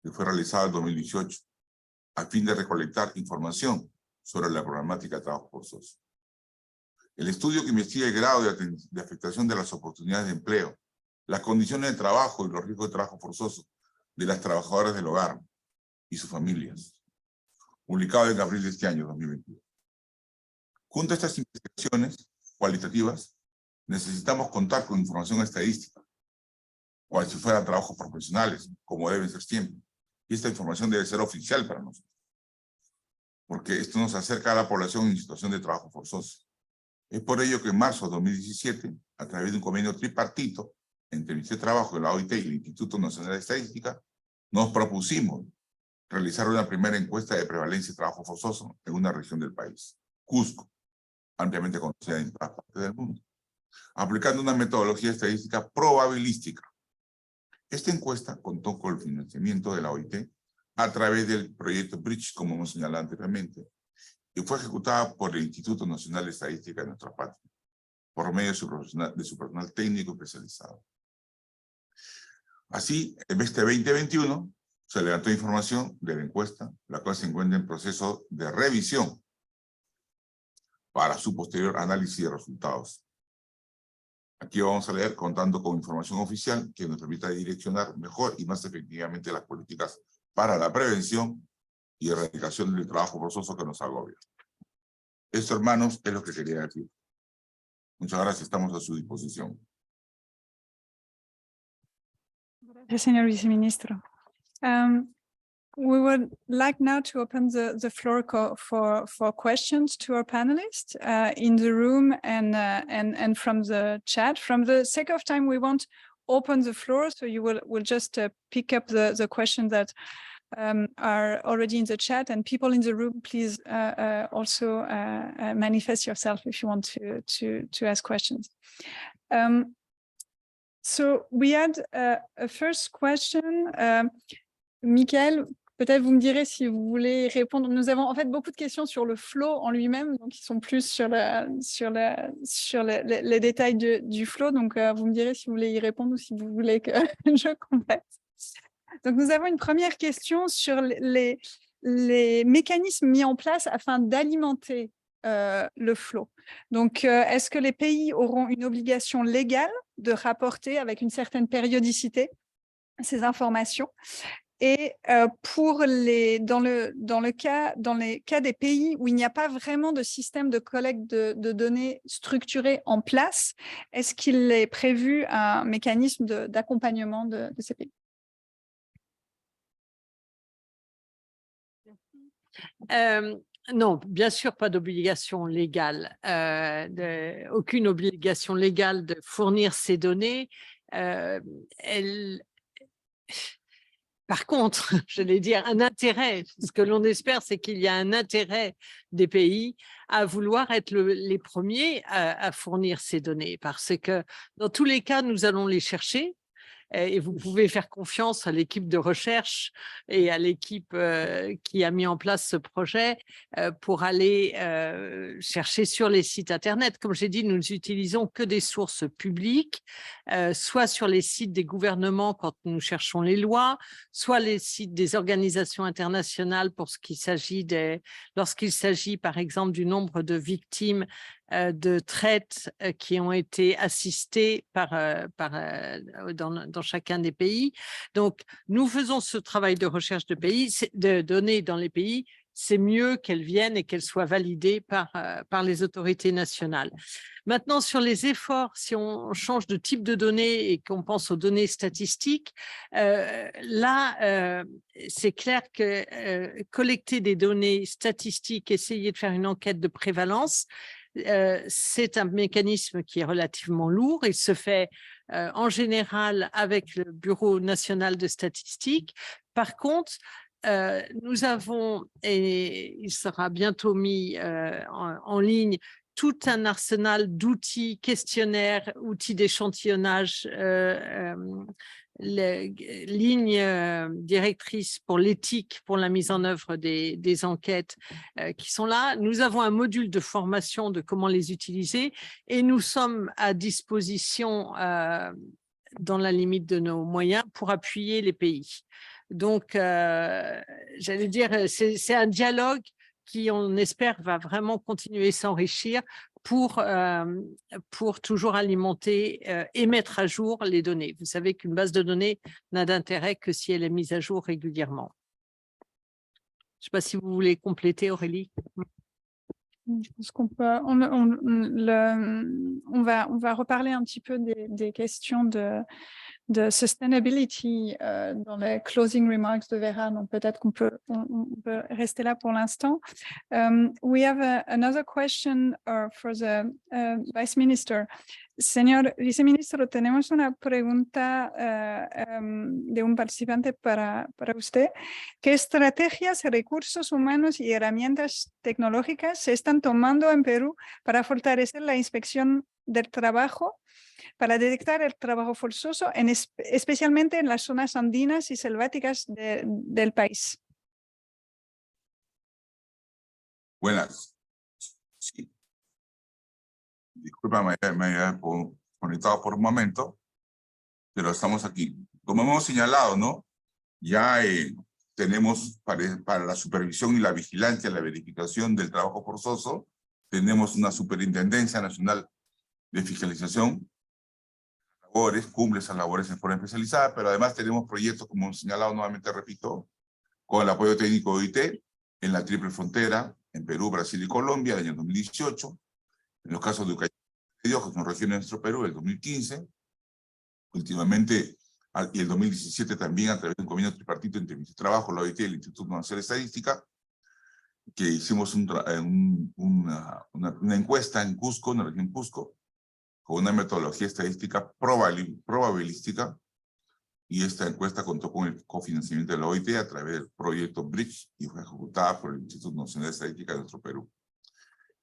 [SPEAKER 5] que fue realizado en 2018, a fin de recolectar información sobre la problemática de trabajo forzoso. El estudio que investiga el grado de afectación de las oportunidades de empleo, las condiciones de trabajo y los riesgos de trabajo forzoso de las trabajadoras del hogar y sus familias, publicado en abril de este año, 2022. Junto a estas investigaciones cualitativas, necesitamos contar con información estadística, cual si fueran trabajos profesionales, como deben ser siempre. Y esta información debe ser oficial para nosotros, porque esto nos acerca a la población en situación de trabajo forzoso. Es por ello que en marzo de 2017, a través de un convenio tripartito entre el Ministerio de Trabajo, la OIT y el Instituto Nacional de Estadística, nos propusimos realizar una primera encuesta de prevalencia de trabajo forzoso en una región del país, Cusco, ampliamente conocida en todas partes del mundo, aplicando una metodología estadística probabilística. Esta encuesta contó con el financiamiento de la OIT a través del proyecto Bridge, como hemos señalado anteriormente, y fue ejecutada por el Instituto Nacional de Estadística de nuestra patria, por medio de su personal técnico especializado. Así, en este 2021, se levantó información de la encuesta, la cual se encuentra en proceso de revisión para su posterior análisis de resultados. Aquí vamos a leer contando con información oficial que nos permita direccionar mejor y más efectivamente las políticas para la prevención y erradicación del trabajo forzoso que nos agobia. Esto, hermanos, es lo que quería decir. Muchas gracias, estamos a su disposición.
[SPEAKER 1] Gracias, señor viceministro. We would like now to open the floor for questions to our panelists in the room and from the chat. From the sake of time, we won't open the floor, so you will just pick up the questions that are already in the chat, and people in the room, please also manifest yourself if you want to ask questions. So we had a first question. Michael, peut-être vous me direz si vous voulez répondre. Nous avons en fait beaucoup de questions sur le flow en lui-même, donc ils sont plus sur les détails du flow. Donc vous me direz si vous voulez y répondre ou si vous voulez que je complète. Donc nous avons une première question sur les mécanismes mis en place afin d'alimenter le flow. Donc est-ce que les pays auront une obligation légale de rapporter avec une certaine périodicité ces informations? Et dans les cas des pays où il n'y a pas vraiment de système de collecte de données structuré en place, est-ce qu'il est prévu un mécanisme d'accompagnement de ces pays?
[SPEAKER 9] Non, bien sûr, pas d'obligation légale, aucune obligation légale de fournir ces données. Par contre, j'allais dire un intérêt, ce que l'on espère, c'est qu'il y a un intérêt des pays à vouloir être les premiers à fournir ces données, parce que dans tous les cas, nous allons les chercher. Et vous pouvez faire confiance à l'équipe de recherche et à l'équipe qui a mis en place ce projet pour aller chercher sur les sites Internet. Comme j'ai dit, nous n'utilisons que des sources publiques, soit sur les sites des gouvernements quand nous cherchons les lois, soit les sites des organisations internationales pour ce qu'il s'agit lorsqu'il s'agit par exemple du nombre de victimes de traite qui ont été assistées dans chacun des pays. Donc, nous faisons ce travail de recherche de données dans les pays. C'est mieux qu'elles viennent et qu'elles soient validées par les autorités nationales. Maintenant, sur les efforts, si on change de type de données et qu'on pense aux données statistiques, là, c'est clair que collecter des données statistiques, essayer de faire une enquête de prévalence, c'est un mécanisme qui est relativement lourd. Il se fait en général avec le Bureau national de statistique. Par contre, nous avons, et il sera bientôt mis en ligne, tout un arsenal d'outils, questionnaires, outils d'échantillonnage, lignes directrices pour l'éthique, pour la mise en œuvre des enquêtes qui sont là. Nous avons un module de formation de comment les utiliser et nous sommes à disposition dans la limite de nos moyens, pour appuyer les pays. Donc, j'allais dire, c'est un dialogue qui, on espère, va vraiment continuer à s'enrichir pour toujours alimenter et mettre à jour les données. Vous savez qu'une base de données n'a d'intérêt que si elle est mise à jour régulièrement. Je ne sais pas si vous voulez compléter, Aurélie.
[SPEAKER 1] Je pense qu'on peut, on va reparler un petit peu des questions de sustainability dans les closing remarks de Vera, donc peut-être qu'on peut, on peut rester là pour l'instant. We have another question for the Vice Minister. Señor Viceministro, tenemos una pregunta de un participante para usted. ¿Qué estrategias, recursos humanos y herramientas tecnológicas se están tomando en Perú para fortalecer la inspección del trabajo, para detectar el trabajo forzoso, especialmente en las zonas andinas y selváticas del país?
[SPEAKER 5] Buenas. Sí. Disculpa, me había conectado por un momento, pero estamos aquí. Como hemos señalado, ¿no? Ya tenemos para la supervisión y la vigilancia, la verificación del trabajo forzoso, tenemos una Superintendencia Nacional de Fiscalización, cumple esas labores en forma especializada, pero además tenemos proyectos, como hemos señalado, nuevamente repito, con el apoyo técnico de OIT, en la triple frontera, en Perú, Brasil y Colombia, el año 2018, en los casos de Ucayali, que son regiones de nuestro Perú, el 2015, últimamente, y el 2017 también, a través de un convenio tripartito entre el Ministerio de Trabajo, la OIT y el Instituto Nacional de Estadística, que hicimos una encuesta en Cusco, en la región Cusco, con una metodología estadística probabilística, y esta encuesta contó con el cofinanciamiento de la OIT a través del proyecto Bridge y fue ejecutada por el Instituto Nacional de Estadística de nuestro Perú.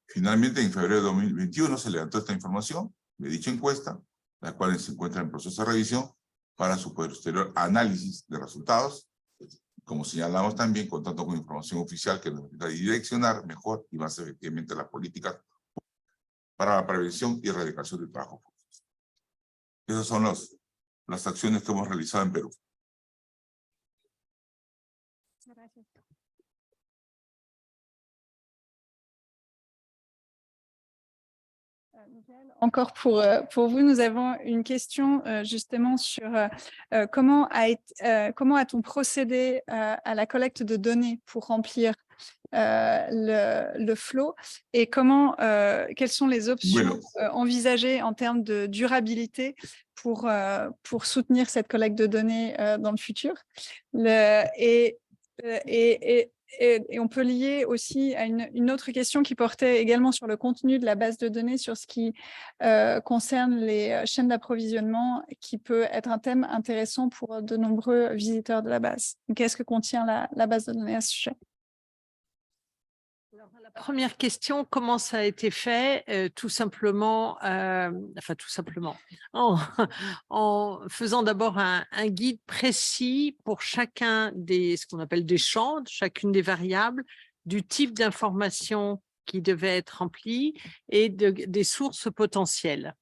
[SPEAKER 5] Finalmente, en febrero de 2021 se levantó esta información de dicha encuesta, la cual se encuentra en proceso de revisión para su posterior análisis de resultados, como señalamos también, contando con información oficial que nos permita direccionar mejor y más efectivamente las políticas para la prevención y erradicación del trabajo forzoso. Esas son las acciones que hemos realizado en Perú.
[SPEAKER 1] Gracias. Encore pour vous, nous avons une question justement sur comment a-t-on procédé à la collecte de données pour remplir le FLO et quelles sont les options envisagées en termes de durabilité pour soutenir cette collecte de données dans le futur. Et on peut lier aussi à une autre question qui portait également sur le contenu de la base de données, sur ce qui concerne les chaînes d'approvisionnement, qui peut être un thème intéressant pour de nombreux visiteurs de la base. Qu'est-ce que contient la base de données à ce sujet?
[SPEAKER 9] Alors, la première question, comment ça a été fait? Tout simplement, en faisant d'abord un guide précis pour chacun ce qu'on appelle des champs, chacune des variables, du type d'information qui devait être remplie et des sources potentielles.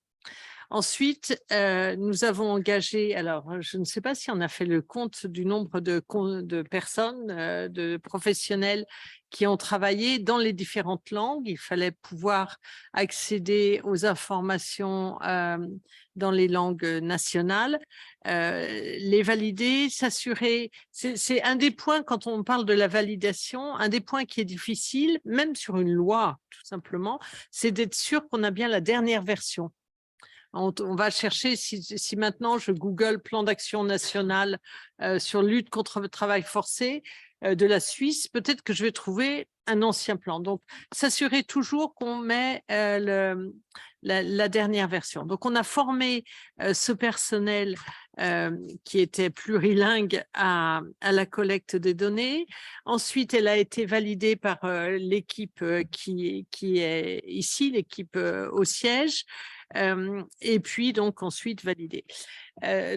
[SPEAKER 9] Ensuite, nous avons engagé, alors je ne sais pas si on a fait le compte du nombre de personnes, de professionnels qui ont travaillé dans les différentes langues. Il fallait pouvoir accéder aux informations dans les langues nationales, les valider, s'assurer. C'est un des points, quand on parle de la validation, un des points qui est difficile, même sur une loi, tout simplement, c'est d'être sûr qu'on a bien la dernière version. On va chercher, si maintenant je Google plan d'action national sur lutte contre le travail forcé de la Suisse, peut-être que je vais trouver un ancien plan. Donc, s'assurer toujours qu'on met la dernière version. Donc, on a formé ce personnel qui était plurilingue à la collecte des données. Ensuite, elle a été validée par l'équipe qui est ici, l'équipe au siège. Et puis donc ensuite validé.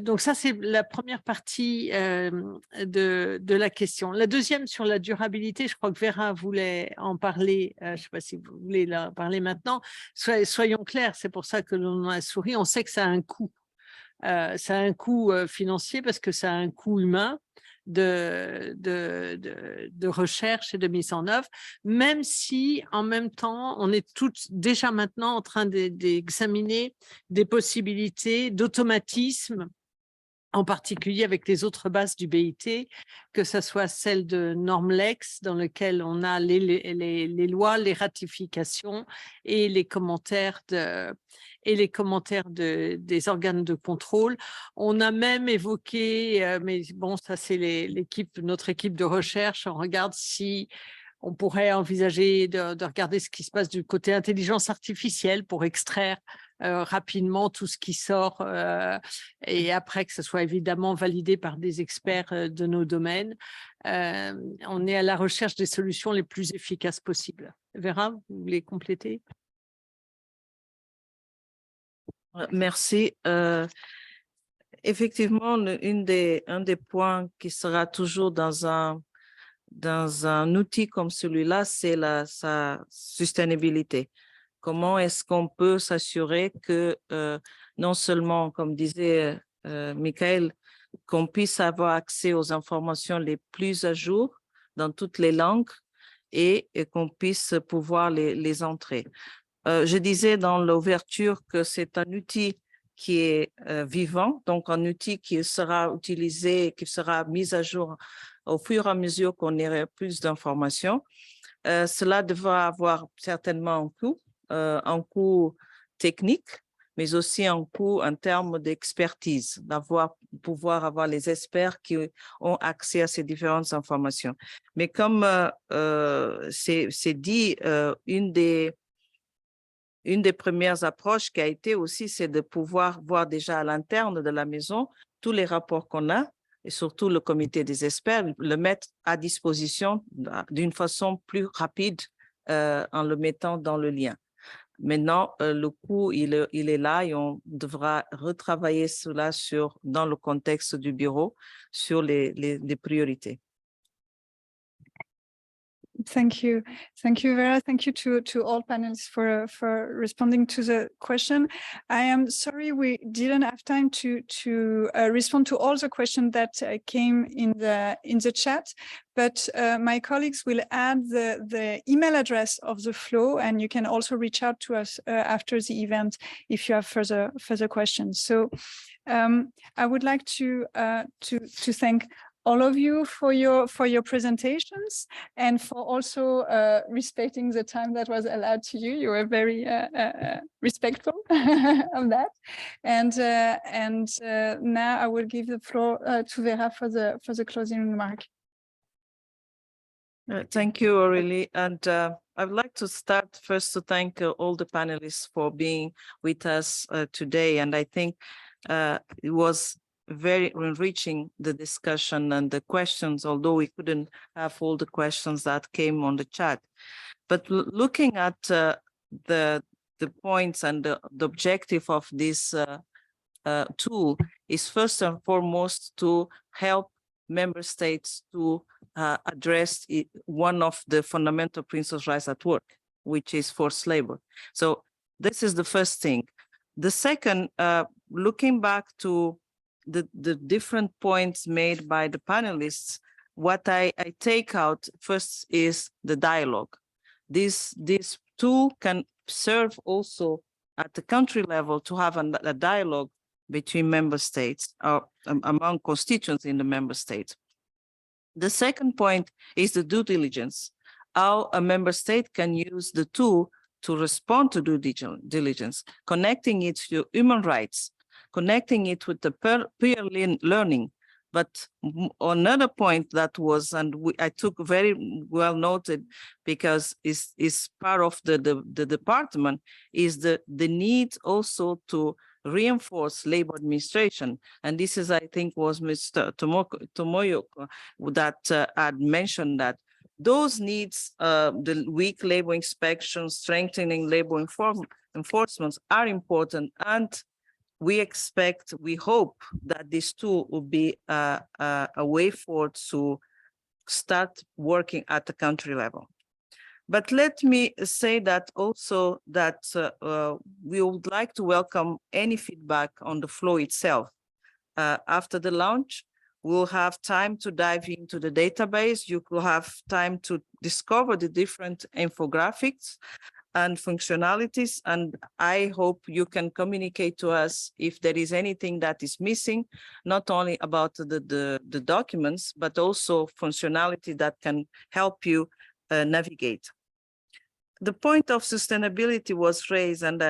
[SPEAKER 9] Donc ça c'est la première partie de la question. La deuxième sur la durabilité, je crois que Vera voulait en parler, je ne sais pas si vous voulez en parler maintenant. Soyons clairs, c'est pour ça que l'on a souri, on sait que ça a un coût. Ça a un coût financier parce que ça a un coût humain de recherche et de mise en œuvre, même si en même temps, on est toutes déjà maintenant en train d'examiner des possibilités d'automatisme, en particulier avec les autres bases du BIT, que ce soit celle de Normlex, dans lequel on a les lois, les ratifications et les commentaires des organes de contrôle. On a même évoqué, mais bon, ça c'est notre équipe de recherche, on regarde si on pourrait envisager de regarder ce qui se passe du côté intelligence artificielle pour extraire rapidement tout ce qui sort et après que ce soit évidemment validé par des experts de nos domaines. On est à la recherche des solutions les plus efficaces possibles. Vera, vous voulez compléter?
[SPEAKER 2] Merci. Effectivement, un des points qui sera toujours dans un outil comme celui-là, c'est sa sustainabilité. Comment est-ce qu'on peut s'assurer que non seulement, comme disait Michael, qu'on puisse avoir accès aux informations les plus à jour dans toutes les langues et qu'on puisse pouvoir les entrer. Je disais dans l'ouverture que c'est un outil qui est vivant, donc un outil qui sera utilisé, qui sera mis à jour au fur et à mesure qu'on aurait plus d'informations. Cela devra avoir certainement un coût technique, mais aussi un coût en termes d'expertise, pouvoir avoir les experts qui ont accès à ces différentes informations. Mais comme c'est dit, une des premières approches qui a été aussi, c'est de pouvoir voir déjà à l'interne de la maison tous les rapports qu'on a, et surtout le comité des experts, le mettre à disposition d'une façon plus rapide en le mettant dans le lien. Maintenant, le coût, il est là et on devra retravailler cela dans le contexte du bureau sur les priorités.
[SPEAKER 1] Thank you, Vera. Thank you to all panelists for responding to the question. I am sorry we didn't have time to respond to all the questions that came in the chat, but my colleagues will add the email address of the FLO, and you can also reach out to us after the event if you have further questions. So I would like to thank all of you for your presentations and for also respecting the time that was allowed to you. You were very respectful of that. And now I will give the floor to Vera for the closing remark.
[SPEAKER 2] Thank you, Aurélie. And I would like to start first to thank all the panelists for being with us today. And I think it was very enriching, the discussion and the questions, although we couldn't have all the questions that came on the chat. But looking at the points and the objective of this tool is first and foremost to help member states to address one of the fundamental principles rights at work, which is forced labor. So this is the first thing. The second, looking back to the different points made by the panelists, what I take out first is the dialogue. This tool can serve also at the country level to have a dialogue between member states or among constituents in the member states. The second point is the due diligence, how a member state can use the tool to respond to due diligence, connecting it to human rights, connecting it with the peer learning. But another point that was, and I took very well noted because it's part of the department, is the need also to reinforce labor administration. And this is, I think, was Mr. Tomoyo that had mentioned that those needs, the weak labor inspection, strengthening labor enforcement are important, and we hope that this tool will be a way forward to start working at the country level. But let me say that also that we would like to welcome any feedback on the FLO itself. After the launch, we'll have time to dive into the database. You will have time to discover the different infographics and functionalities. And I hope you can communicate to us if there is anything that is missing, not only about the documents, but also functionality that can help you navigate. The point of sustainability was raised, and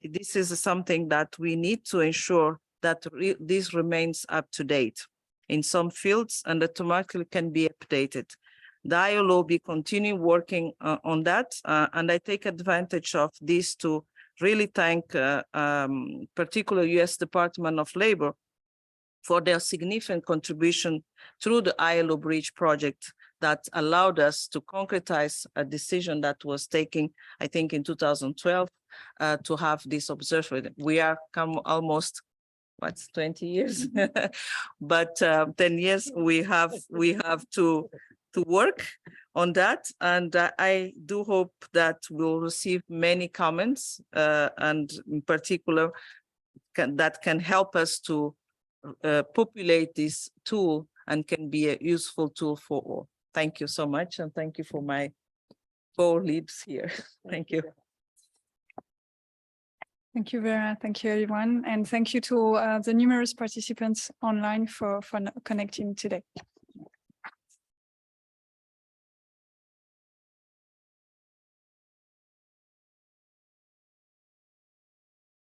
[SPEAKER 2] this is something that we need to ensure that this remains up to date in some fields and automatically can be updated. The ILO will be continuing working on that, and I take advantage of this to really thank particular U.S. Department of Labor for their significant contribution through the ILO Bridge project that allowed us to concretize a decision that was taken, I think, in 2012 to have this observatory. We are almost, what's 20 years? But 10 years we have to work on that. And I do hope that we'll receive many comments and in particular that can help us to populate this tool and can be a useful tool for all. Thank you so much. And thank you for my co-leads here. Thank you.
[SPEAKER 1] Thank you, Vera. Thank you, everyone. And thank you to the numerous participants online for connecting today.